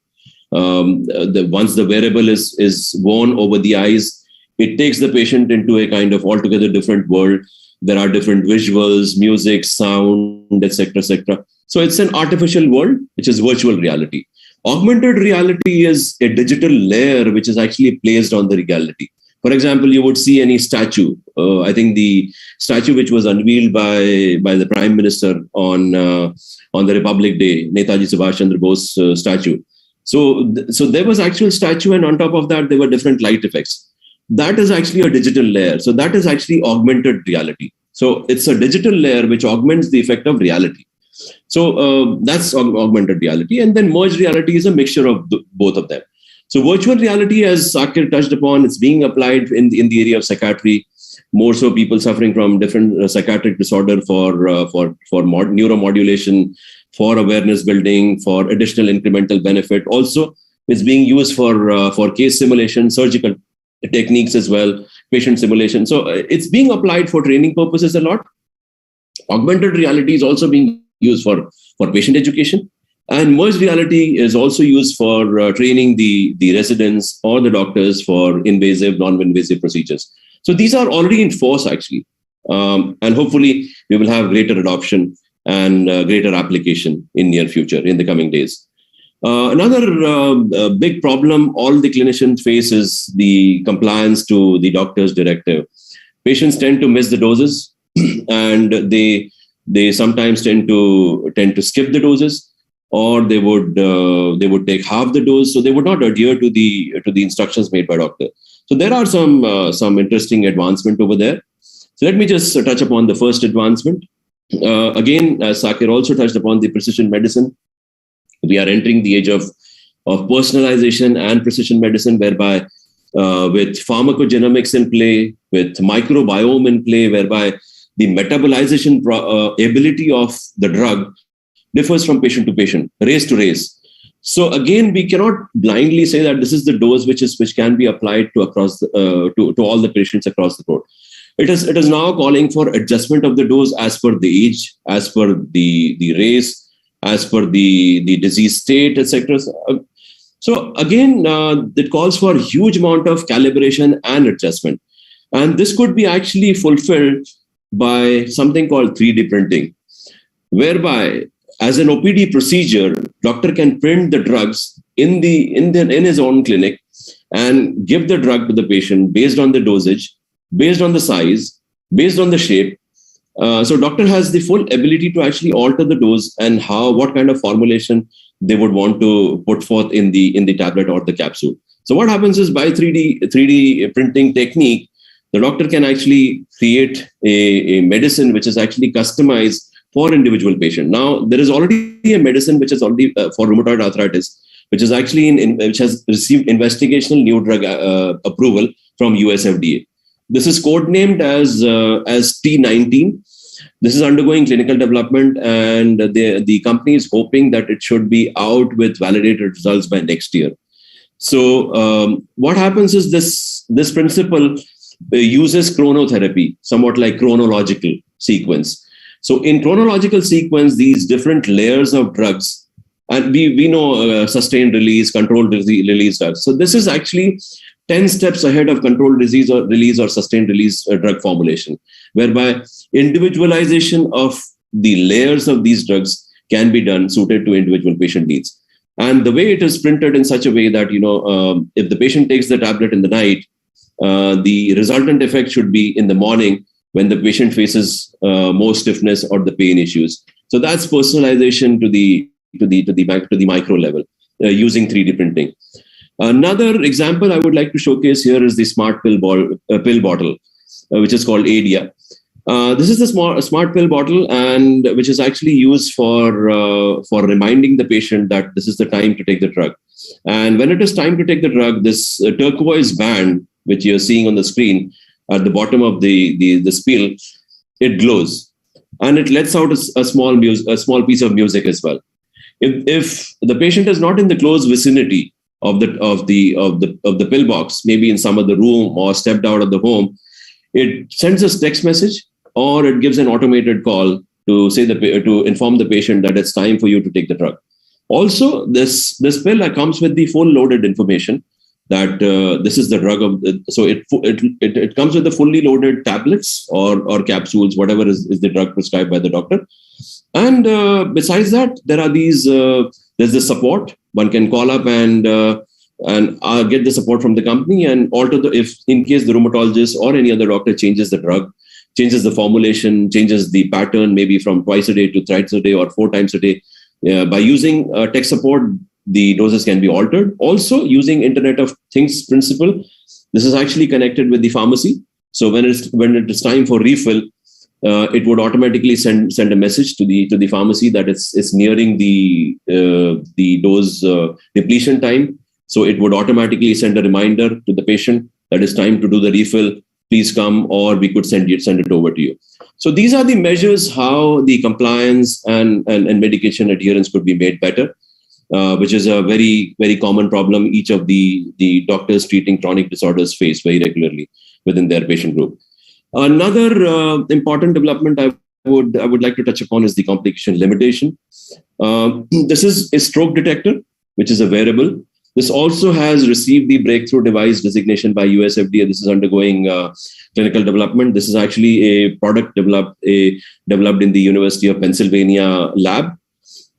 Once the wearable is worn over the eyes, it takes the patient into a kind of altogether different world. There are different visuals, music, sound, etc., etc. So it's an artificial world, which is virtual reality. Augmented reality is a digital layer which is actually placed on the reality. For example, you would see any statue. I think the statue which was unveiled by the Prime Minister on the Republic Day, Netaji Subhash Chandra Bose statue. So there was actual statue, and on top of that, there were different light effects. That is actually a digital layer. So that is actually augmented reality. So it's a digital layer which augments the effect of reality. So that's augmented reality. And then merged reality is a mixture of both of them. So virtual reality, as Sakir touched upon, it's being applied in the area of psychiatry. More so people suffering from different psychiatric disorder for neuromodulation, for awareness building, for additional incremental benefit. Also, it's being used for case simulation, surgical techniques as well, patient simulation. So it's being applied for training purposes a lot. Augmented reality is also being used for patient education. And merged reality is also used for training the residents or the doctors for invasive, non-invasive procedures. So these are already in force, actually. And hopefully, we will have greater adoption and greater application in near future, in the coming days. Another big problem all the clinicians face is the compliance to the doctor's directive. Patients tend to miss the doses, and they sometimes tend to skip the doses, or they would take half the dose, so they would not adhere to the instructions made by doctor. So there are some interesting advancement over there. So let me just touch upon the first advancement. Again, as Sakir also touched upon the precision medicine, we are entering the age of personalization and precision medicine, whereby with pharmacogenomics in play, with microbiome in play, whereby the metabolization ability of the drug differs from patient to patient, race to race. So again, we cannot blindly say that this is the dose which can be applied to across to all the patients across the board. It is now calling for adjustment of the dose as per the age, as per the race, as per the disease state, etc. So again, it calls for a huge amount of calibration and adjustment. And this could be actually fulfilled by something called 3D printing, whereby as an OPD procedure, doctor can print the drugs in his own clinic and give the drug to the patient based on the dosage, based on the size, based on the shape. So doctor has the full ability to actually alter the dose and what kind of formulation they would want to put forth in the tablet or the capsule. So what happens is, by 3D printing technique, the doctor can actually create a medicine which is actually customized for individual patient. Now, there is already a medicine which is already for rheumatoid arthritis, which is actually which has received investigational new drug approval from US FDA. This is codenamed as T19. This is undergoing clinical development, and the company is hoping that it should be out with validated results by next year. So what happens is this principle uses chronotherapy, somewhat like chronological sequence. So in chronological sequence, these different layers of drugs, and we know sustained release, controlled release drugs. So this is actually 10 steps ahead of controlled release or sustained release drug formulation, whereby individualization of the layers of these drugs can be done suited to individual patient needs. And the way it is printed in such a way that, if the patient takes the tablet in the night, the resultant effect should be in the morning when the patient faces more stiffness or the pain issues. So that's personalization to the micro level using 3D printing. Another example I would like to showcase here is the smart pill bottle, which is called ADIA. This is the smart pill bottle, and which is actually used for reminding the patient that this is the time to take the drug. And when it is time to take the drug, this turquoise band, which you're seeing on the screen at the bottom of the spill, it glows, and it lets out a small piece of music as well. If the patient is not in the close vicinity of the pill box, maybe in some other room or stepped out of the home, it sends a text message or it gives an automated call to to inform the patient that it's time for you to take the drug. Also, this pill comes with the full loaded information that this is the drug so it comes with the fully loaded tablets or capsules, whatever is the drug prescribed by the doctor. And besides that, there are there's the support. One can call up and get the support from the company and alter if in case the rheumatologist or any other doctor changes the drug, changes the formulation, changes the pattern, maybe from twice a day to thrice a day or 4 times a day. By using tech support, the doses can be altered. Also, using Internet of Things principle, this is actually connected with the pharmacy. So when it is time for refill, it would automatically send a message to the pharmacy that it's nearing the dose depletion time. So it would automatically send a reminder to the patient that it's time to do the refill. Please come, or we could send it over to you. So these are the measures how the compliance and medication adherence could be made better, which is a very, very common problem each of the doctors treating chronic disorders face very regularly within their patient group. Another important development I would like to touch upon is the complication limitation. This is a stroke detector, which is a wearable. This also has received the breakthrough device designation by US FDA. This is undergoing clinical development. This is actually a product developed in the University of Pennsylvania lab.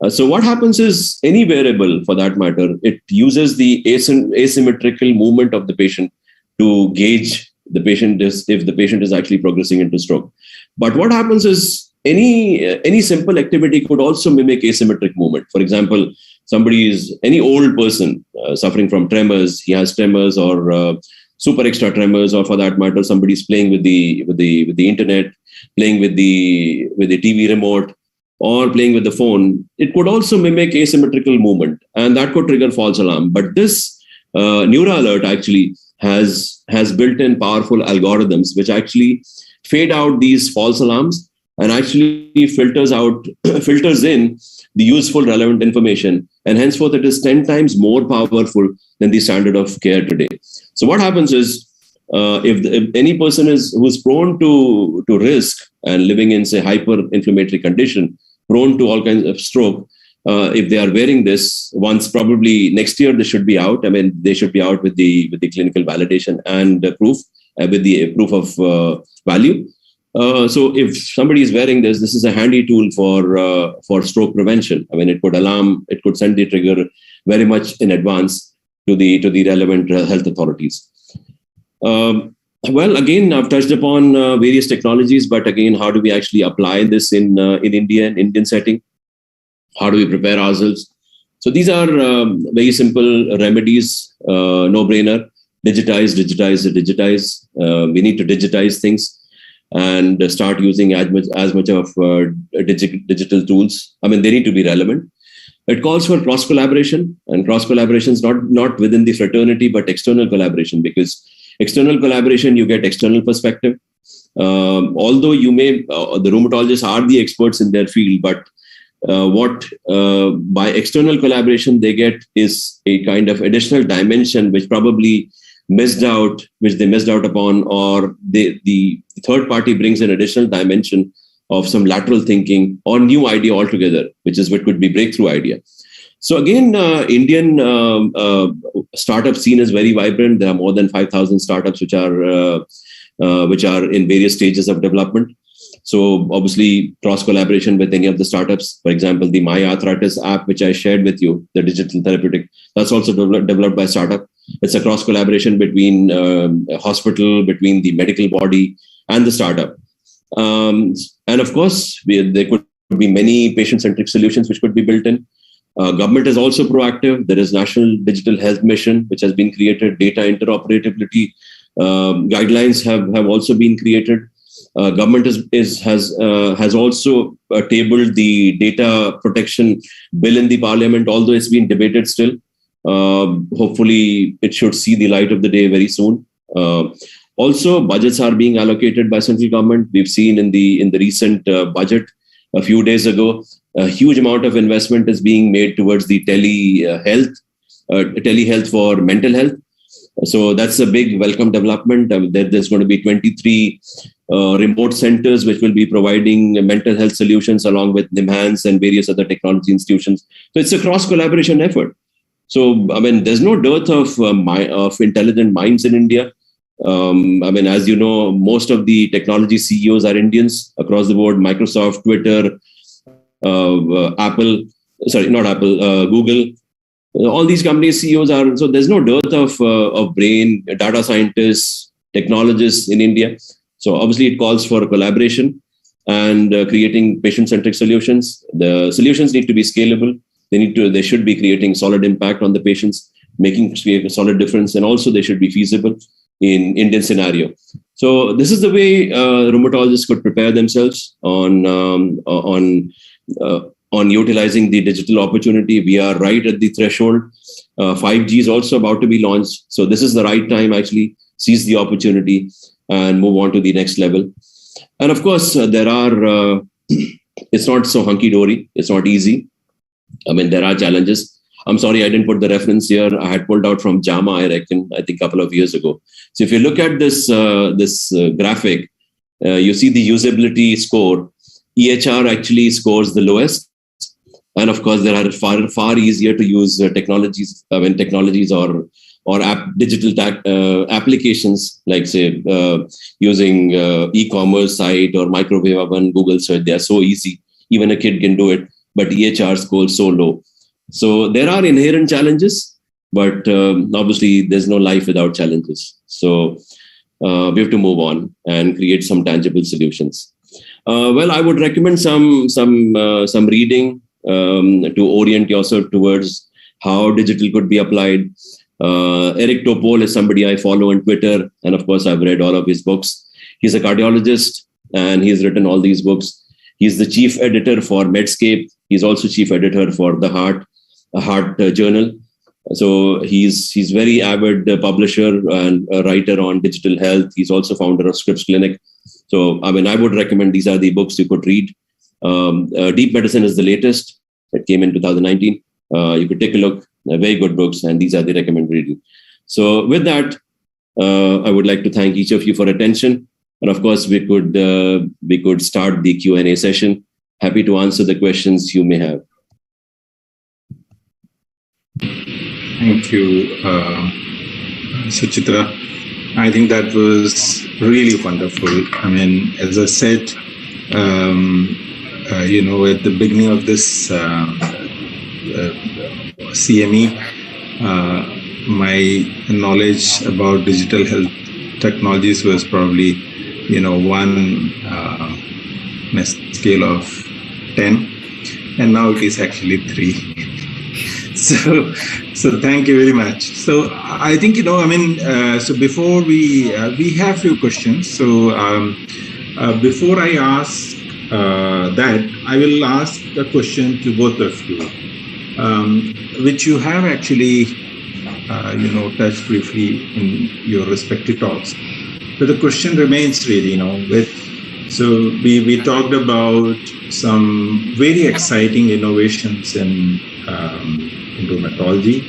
So what happens is, any wearable for that matter, it uses the asymmetrical movement of the patient to gauge the patient if the patient is actually progressing into stroke. But what happens is, any simple activity could also mimic asymmetric movement. For example, any old person suffering from tremors, he has tremors or super extra tremors, or for that matter, somebody's playing with the internet, playing with the TV remote, or playing with the phone, it could also mimic asymmetrical movement, and that could trigger false alarm. But this NeuraAlert actually has built-in powerful algorithms which actually fade out these false alarms and actually filters in the useful, relevant information, and henceforth it is 10 times more powerful than the standard of care today. So what happens is, if any person who's prone to risk and living in, say, hyperinflammatory condition, prone to all kinds of stroke, if they are wearing this, once probably next year they should be out. I mean, they should be out with the clinical validation and proof, with the proof of value. So if somebody is wearing this is a handy tool for stroke prevention. I mean, it could send the trigger very much in advance to the relevant health authorities. Well, again, I've touched upon various technologies, but again, how do we actually apply this in Indian setting? How do we prepare ourselves? So these are very simple remedies, no-brainer. Digitize. We need to digitize things and start using as much of digital tools. I mean, they need to be relevant. It calls for cross collaboration, and cross collaboration is not within the fraternity, but external collaboration, because external collaboration, you get external perspective. Although you may, the rheumatologists are the experts in their field, but what by external collaboration they get is a kind of additional dimension which probably they missed out upon, or the third party brings an additional dimension of some lateral thinking or new idea altogether, which could be breakthrough idea. So again, Indian startup scene is very vibrant. There are more than 5,000 startups which are in various stages of development. So obviously, cross collaboration with any of the startups. For example, the My Arthritis app, which I shared with you, the digital therapeutic, that's also developed by startup. It's a cross collaboration between a hospital, between the medical body and the startup. And of course, there could be many patient-centric solutions which could be built in. Government is also proactive. There is National Digital Health Mission, which has been created. Data interoperability guidelines have also been created. Government has also tabled the data protection bill in the parliament, although it's been debated still. Hopefully, it should see the light of the day very soon. Also, budgets are being allocated by central government. We've seen in the recent budget a few days ago, a huge amount of investment is being made towards the telehealth for mental health. So that's a big welcome development. There's going to be 23 remote centers which will be providing mental health solutions along with NIMHANS and various other technology institutions. So it's a cross-collaboration effort. So, I mean, there's no dearth of intelligent minds in India. I mean, as you know, most of the technology CEOs are Indians across the board. Microsoft, Twitter, Google. All these companies CEOs are, so there's no dearth of brain, data scientists, technologists in India. So obviously it calls for collaboration and creating patient-centric solutions. The solutions need to be scalable. They should be creating solid impact on the patients, making a solid difference, and also they should be feasible in Indian scenario. So this is the way rheumatologists could prepare themselves on utilizing the digital opportunity. We are right at the threshold. 5G is also about to be launched. So this is the right time, actually, seize the opportunity and move on to the next level. And of course, it's not so hunky-dory. It's not easy. I mean, there are challenges. I'm sorry, I didn't put the reference here. I had pulled out from JAMA, I think a couple of years ago. So if you look at this graphic, you see the usability score. EHR actually scores the lowest. And of course, there are far easier to use technologies or digital applications, like say using e-commerce site or microwave oven, Google search. They are so easy. Even a kid can do it. But EHR scores so low. So there are inherent challenges, but obviously there's no life without challenges. So we have to move on and create some tangible solutions. Well, I would recommend some reading to orient yourself towards how digital could be applied. Eric Topol is somebody I follow on Twitter, and of course I've read all of his books. He's a cardiologist. and he's written all these books. He's the chief editor for Medscape. He's also chief editor for the Heart Journal. So he's very avid publisher and a writer on digital health. He's also founder of Scripps Clinic. So, I mean, I would recommend these are the books you could read. Deep Medicine is the latest. It came in 2019. You could take a look. Very good books, and these are the recommended reading. So with that, I would like to thank each of you for attention. And of course, we could start the Q&A session. Happy to answer the questions you may have. Thank you, Suchitra. I think that was really wonderful. I mean, as I said, at the beginning of this CME, my knowledge about digital health technologies was probably, one on a scale of 10, and now it is actually 3. So thank you very much. So I think, so before we have few questions. So before I ask that, I will ask a question to both of you, which you have actually, touched briefly in your respective talks. But the question remains really, so we talked about some very exciting innovations in rheumatology,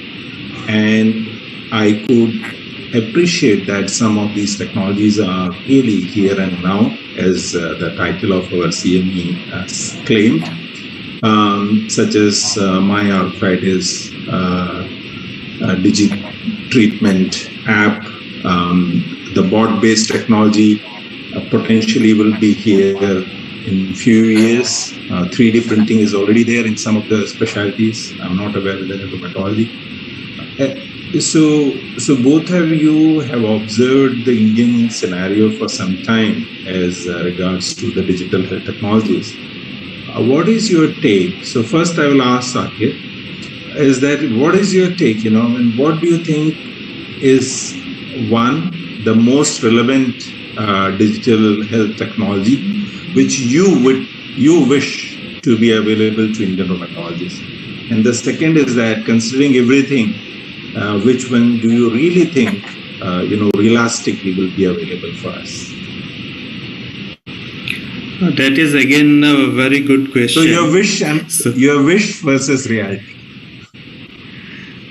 and I could appreciate that some of these technologies are really here and now, as the title of our CME has claimed, such as My Arthritis, Digi Treatment app, the bot-based technology potentially will be here in few years. 3D printing is already there in some of the specialties. I'm not aware of the rheumatology. So both of you have observed the Indian scenario for some time as regards to the digital health technologies. What is your take? So first I will ask Sakir, is that what is your take, and what do you think is the most relevant digital health technology which you wish to be available to Indian rheumatologists? And the second is that, considering everything, which one do you really think, realistically will be available for us? That is again a very good question. So your wish versus reality.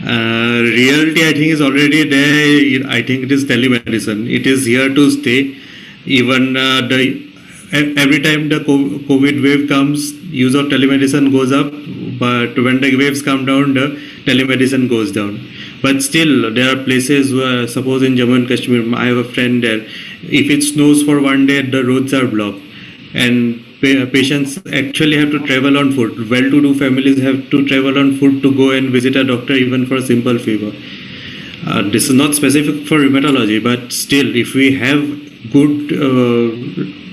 Reality, I think, is already there. I think it is telemedicine. It is here to stay. Even every time the COVID wave comes, use of telemedicine goes up. But when the waves come down, the telemedicine goes down. But still, there are places where, suppose in Jammu and Kashmir, I have a friend there. If it snows for one day, the roads are blocked, and patients actually have to travel on foot. Well-to-do families have to travel on foot to go and visit a doctor, even for a simple fever. This is not specific for rheumatology, but still, if we have good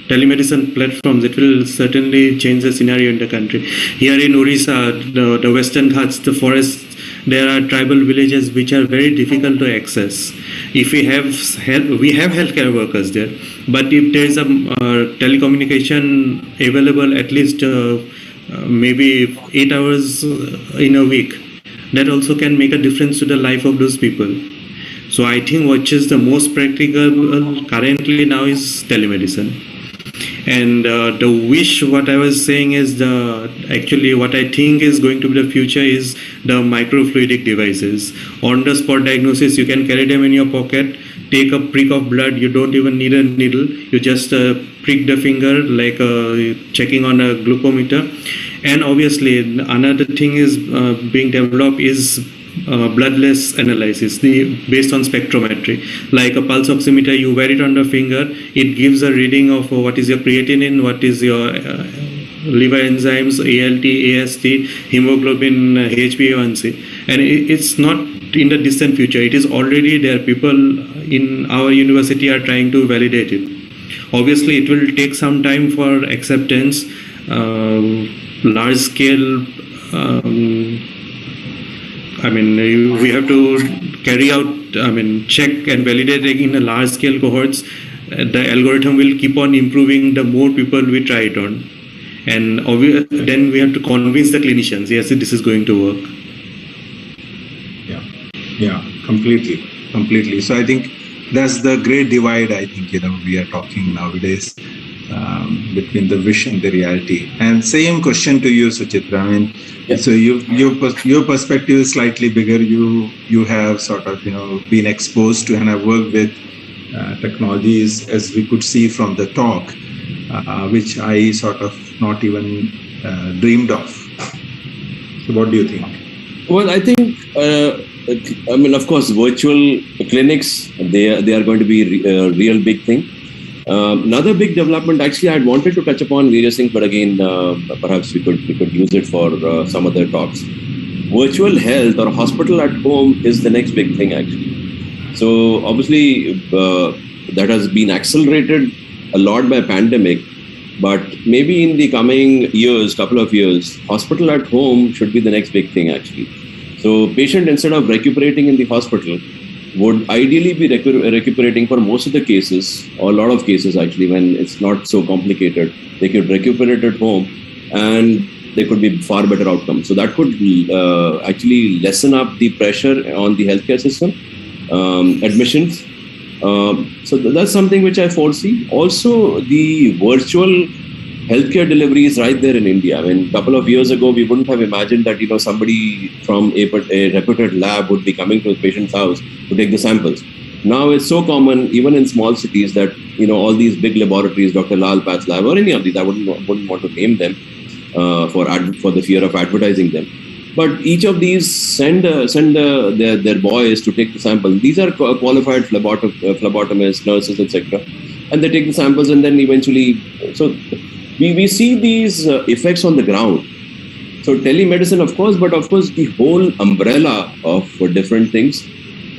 telemedicine platforms, it will certainly change the scenario in the country. Here in Orissa, the Western Ghats, the forests, there are tribal villages which are very difficult to access. If we have healthcare workers there, but if there is a telecommunication available at least maybe 8 hours in a week, that also can make a difference to the life of those people. So I think what is the most practical currently now is telemedicine. And the wish, what I was saying is actually what I think is going to be the future is the microfluidic devices. On the spot diagnosis, you can carry them in your pocket, take a prick of blood, you don't even need a needle, you just prick the finger like checking on a glucometer. And obviously another thing is being developed is bloodless analysis based on spectrometry. Like a pulse oximeter, you wear it on the finger, it gives a reading of what is your creatinine, what is your liver enzymes, ALT, AST, hemoglobin, HbA1c, and it's not in the distant future. It is already there. People in our university are trying to validate it. Obviously, it will take some time for acceptance. Large scale. We have to carry out, check and validate in a large scale cohorts. the algorithm will keep on improving the more people we try it on. And then we have to convince the clinicians, yes, this is going to work. Yeah, completely. So I think that's the great divide, I think, we are talking nowadays between the wish and the reality. And same question to you, Suchitra. I mean, so your perspective is slightly bigger. You have sort of, been exposed to and have worked with technologies, as we could see from the talk, which I sort of not even dreamed of. So what do you think? Well, I think, of course, virtual clinics, they are going to be a real big thing. Another big development, actually, I wanted to touch upon various things, but again, perhaps we could use it for some other talks. Virtual health or hospital at home is the next big thing, actually. So obviously, that has been accelerated a lot by pandemic, but maybe in the coming years, couple of years, hospital at home should be the next big thing, actually. So patient, instead of recuperating in the hospital, would ideally be recuperating for most of the cases, or a lot of cases actually, when it's not so complicated. They could recuperate at home and there could be far better outcomes. So that could actually lessen up the pressure on the healthcare system, admissions. So that's something which I foresee. Also, the virtual healthcare delivery is right there in India. I mean, a couple of years ago, we wouldn't have imagined that, somebody from a reputed lab would be coming to a patient's house to take the samples. Now it's so common, even in small cities, that, all these big laboratories, Dr. Lal Path Lab, or any of these, I wouldn't want to name them for the fear of advertising them. But each of these send their boys to take the sample. These are qualified phlebotomists, nurses, etc. And they take the samples, and then eventually, so we see these effects on the ground. So telemedicine, of course, but of course the whole umbrella of different things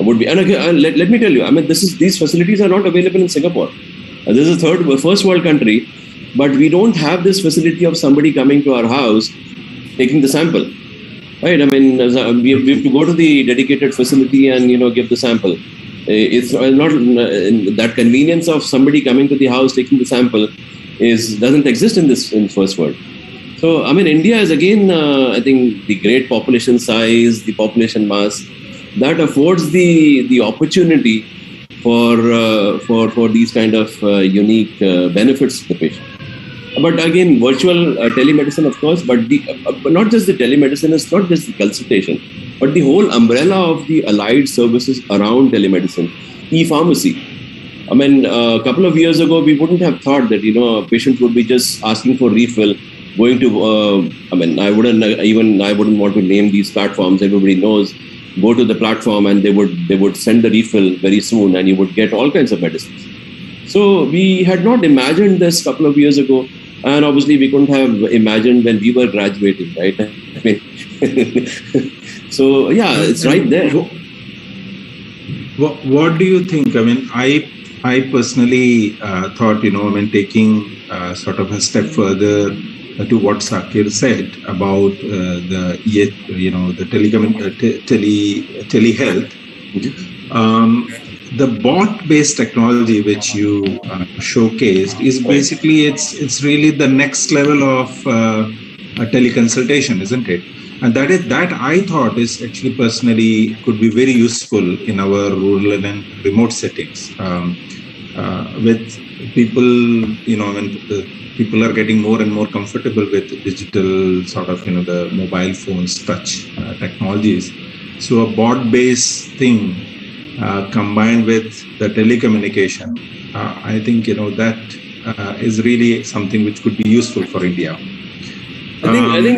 would be. And again, let me tell you, I mean, these facilities are not available in Singapore. This is a first world country, but we don't have this facility of somebody coming to our house, taking the sample. Right? I mean, we have to go to the dedicated facility and, give the sample. It's not that convenience of somebody coming to the house, taking the sample doesn't exist in first world. So, I mean, India is again, I think, the great population size, the population mass, that affords the opportunity for these kind of unique benefits to the patient. But again, virtual telemedicine, of course, but not just the telemedicine, it's not just the consultation, but the whole umbrella of the allied services around telemedicine, e-pharmacy. I mean, a couple of years ago, we wouldn't have thought that, a patient would be just asking for refill, going to, I wouldn't want to name these platforms. Everybody knows, go to the platform and they would send the refill very soon, and you would get all kinds of medicines. So we had not imagined this a couple of years ago. And obviously, we couldn't have imagined when we were graduating, right? I mean, so yeah, it's right there. What do you think? I mean, I personally thought, taking sort of a step further to what Sakir said about the telehealth. The bot-based technology which you showcased is basically it's really the next level of teleconsultation, isn't it? And that I thought is actually personally could be very useful in our rural and remote settings with people. When people are getting more and more comfortable with digital sort of the mobile phones, touch technologies. So a bot-based thing. Combined with the telecommunication, I think that is really something which could be useful for India. Sorry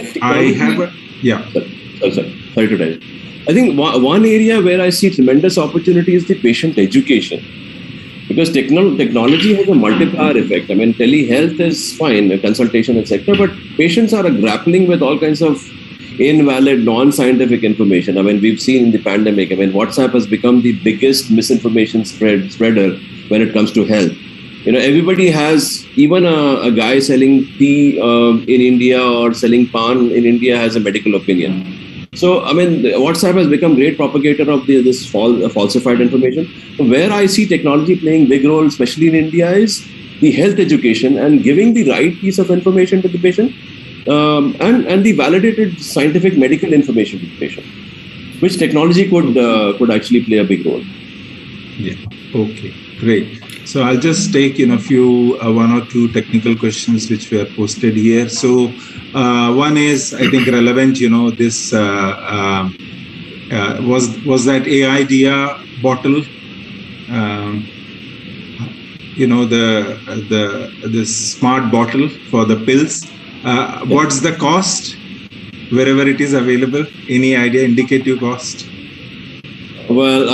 to tell you. I think one area where I see tremendous opportunity is the patient education, because technology has a multiplier effect. I mean, telehealth is fine, consultation, etc., but patients are grappling with all kinds of invalid, non-scientific information. I mean, we've seen in the pandemic, WhatsApp has become the biggest misinformation spreader when it comes to health. Everybody has, even a guy selling tea in India or selling pan in India has a medical opinion. So, I mean, WhatsApp has become great propagator of this falsified information. So where I see technology playing big role, especially in India, is the health education and giving the right piece of information to the patient, and the validated scientific medical information to the patient, which technology could actually play a big role. Yeah. Okay. Great. So I'll just take few one or two technical questions which were posted here. So one is, I think, relevant. This was that AI dia bottle. The smart bottle for the pills. What's the cost wherever it is available? Any idea? Indicative cost? Well,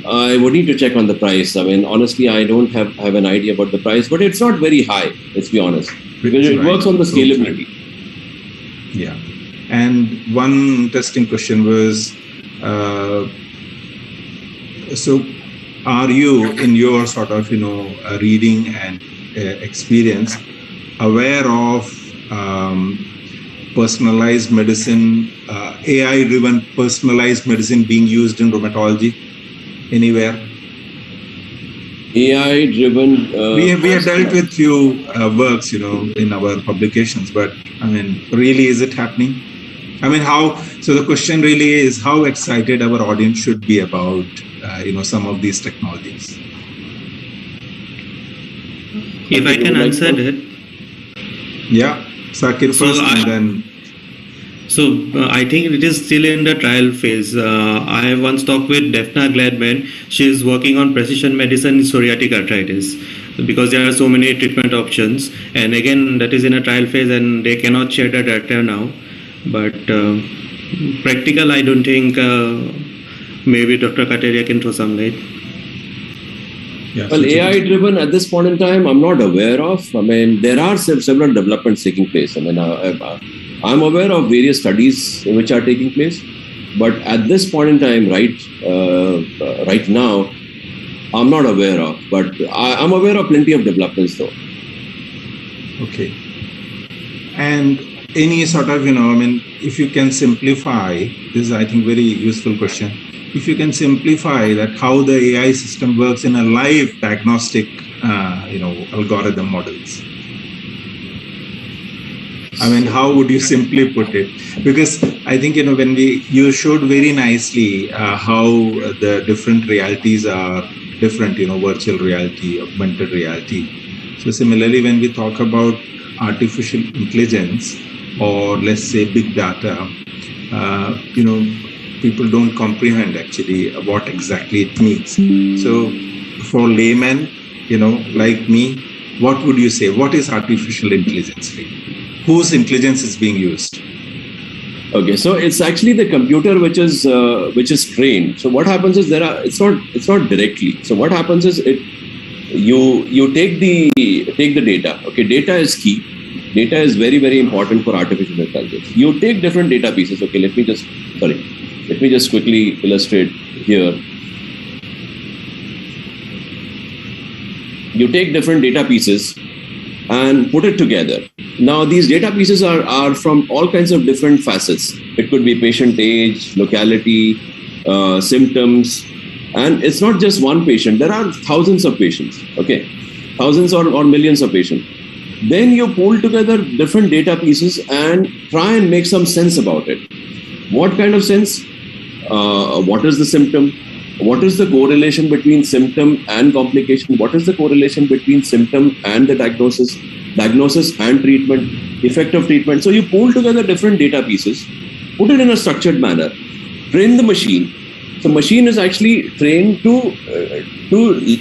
I would need to check on the price. I mean, honestly, I don't have an idea about the price, but it's not very high, let's be honest, because it works on the scalability. Yeah. And one interesting question was, so are you, in your sort of, reading and experience, aware of personalized medicine, AI-driven personalized medicine being used in rheumatology anywhere? AI-driven. We have dealt with few works, in our publications, but I mean, really, is it happening? I mean, how? So the question really is, how excited our audience should be about, some of these technologies. If I can answer that. Yeah, Sakir first, and then. So I think it is still in the trial phase. I once talked with Daphna Gladman. She is working on precision medicine in psoriatic arthritis, because there are so many treatment options. And again, that is in a trial phase and they cannot share the data now. But practical, I don't think maybe Dr. Kataria can throw some light. Yeah, well, AI-driven at this point in time, I'm not aware of. I mean, there are several developments taking place. I mean, I'm aware of various studies which are taking place, but at this point in time, right now, I'm not aware of. But I'm aware of plenty of developments, though. Okay. And any sort of, if you can simplify, this is, I think, very useful question. If you can simplify that, how the AI system works in a live diagnostic, algorithm models. I mean, how would you simply put it? Because I think, when you showed very nicely how the different realities are different, virtual reality, augmented reality. So similarly, when we talk about artificial intelligence, or let's say big data, people don't comprehend actually what exactly it means. So for laymen, like me, what would you say? What is artificial intelligence? Whose intelligence is being used? Okay, so it's actually the computer which is trained. So what happens is it's not directly. So what happens is you take the data. Okay, data is key. Data is very, very important for artificial intelligence. You take different data pieces. Okay, let me just quickly illustrate here. You take different data pieces and put it together. Now, these data pieces are from all kinds of different facets. It could be patient age, locality, symptoms, and it's not just one patient. There are thousands of patients, okay? Thousands or millions of patients. Then you pull together different data pieces and try and make some sense about it. What kind of sense? What is the symptom? What is the correlation between symptom and complication? What is the correlation between symptom and the diagnosis and treatment, effect of treatment? So you pull together different data pieces, put it in a structured manner, train the machine. So machine is actually trained to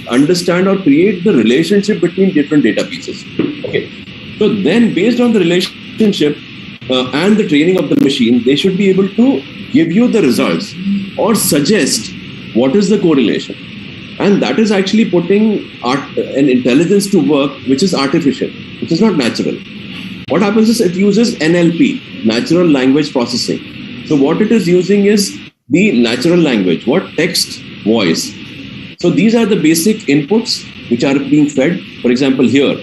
understand or create the relationship between different data pieces. Okay. So then based on the relationship and the training of the machine, they should be able to give you the results or suggest what is the correlation. And that is actually putting an intelligence to work which is artificial, which is not natural. What happens is it uses NLP, natural language processing. So what it is using is the natural language, text, voice. So these are the basic inputs which are being fed. For example, here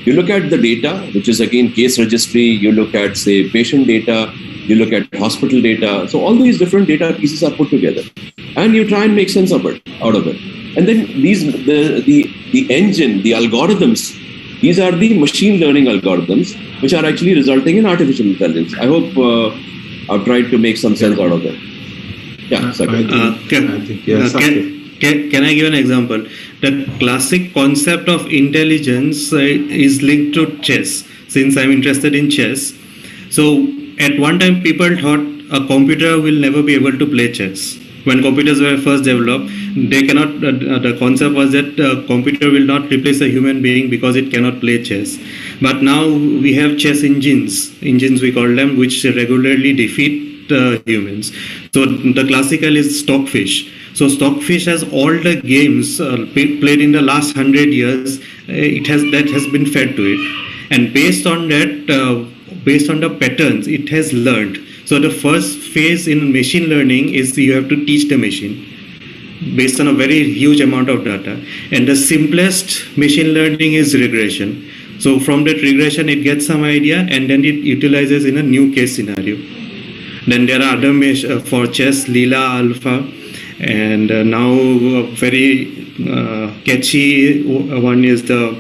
You look at the data, which is again case registry, you look at, say, patient data, you look at hospital data. So all these different data pieces are put together and you try and make sense of it, out of it. And then the engine, the algorithms, these are the machine learning algorithms, which are actually resulting in artificial intelligence. I hope I've tried to make some sense out of it. Yeah, Sakir. Can I give an example? The classic concept of intelligence is linked to chess, since I'm interested in chess. So at one time, people thought a computer will never be able to play chess. When computers were first developed, they cannot. The concept was that a computer will not replace a human being because it cannot play chess. But now we have chess engines we call them, which regularly defeat humans. So the classical is Stockfish. So Stockfish has all the games played in the last 100 years. That has been fed to it, and based on that, based on the patterns, it has learned. So the first phase in machine learning is you have to teach the machine based on a very huge amount of data. And the simplest machine learning is regression. So from that regression, it gets some idea and then it utilizes in a new case scenario. Then there are other for chess, Leela, Alpha, and now very catchy one is the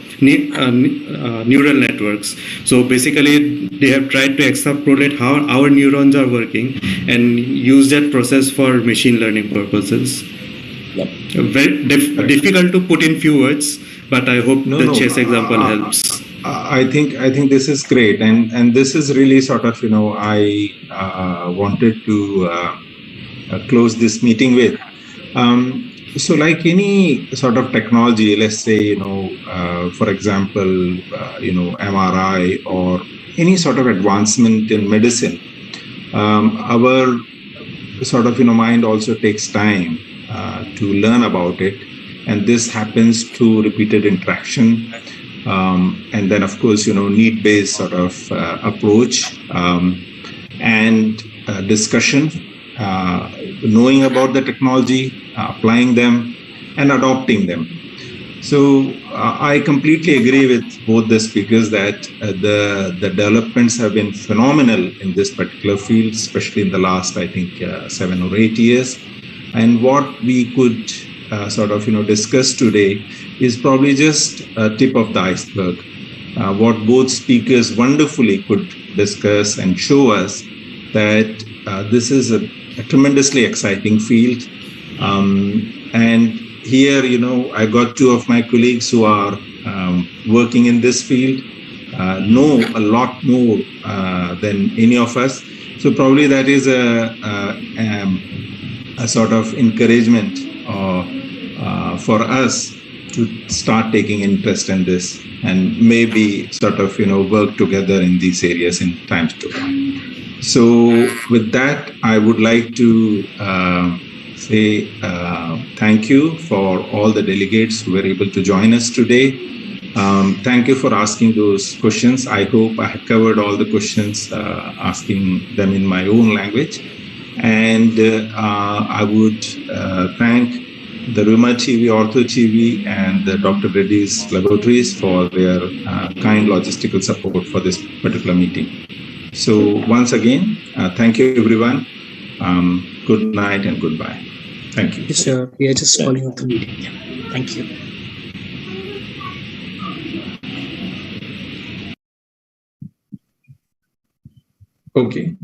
neural networks. So basically they have tried to extrapolate how our neurons are working and use that process for machine learning purposes. Yep. Very difficult to put in few words, but I hope the chess example helps. I think this is great, and this is really sort of, I wanted to close this meeting with. So like any sort of technology, let's say, for example, MRI or any sort of advancement in medicine, our sort of, mind also takes time to learn about it. And this happens through repeated interaction. And then, of course, need-based sort of approach and discussion, knowing about the technology, applying them, and adopting them. So I completely agree with both the speakers that the developments have been phenomenal in this particular field, especially in the last, I think, 7 or 8 years. And what we could sort of, discuss today is probably just a tip of the iceberg. What both speakers wonderfully could discuss and show us that this is a tremendously exciting field. And here, I got 2 of my colleagues who are working in this field, know a lot more than any of us. So probably that is a sort of encouragement for us to start taking interest in this and maybe sort of, work together in these areas in times to come. So with that, I would like to say thank you for all the delegates who were able to join us today. Thank you for asking those questions. I hope I have covered all the questions, asking them in my own language. And I would thank the Rheumatology, OrthoTV, and the Dr. Reddy's laboratories for their kind logistical support for this particular meeting. So once again, thank you, everyone. Good night and goodbye. Thank you. Yes, sir. We are just calling out the meeting. Yeah. Thank you. Okay.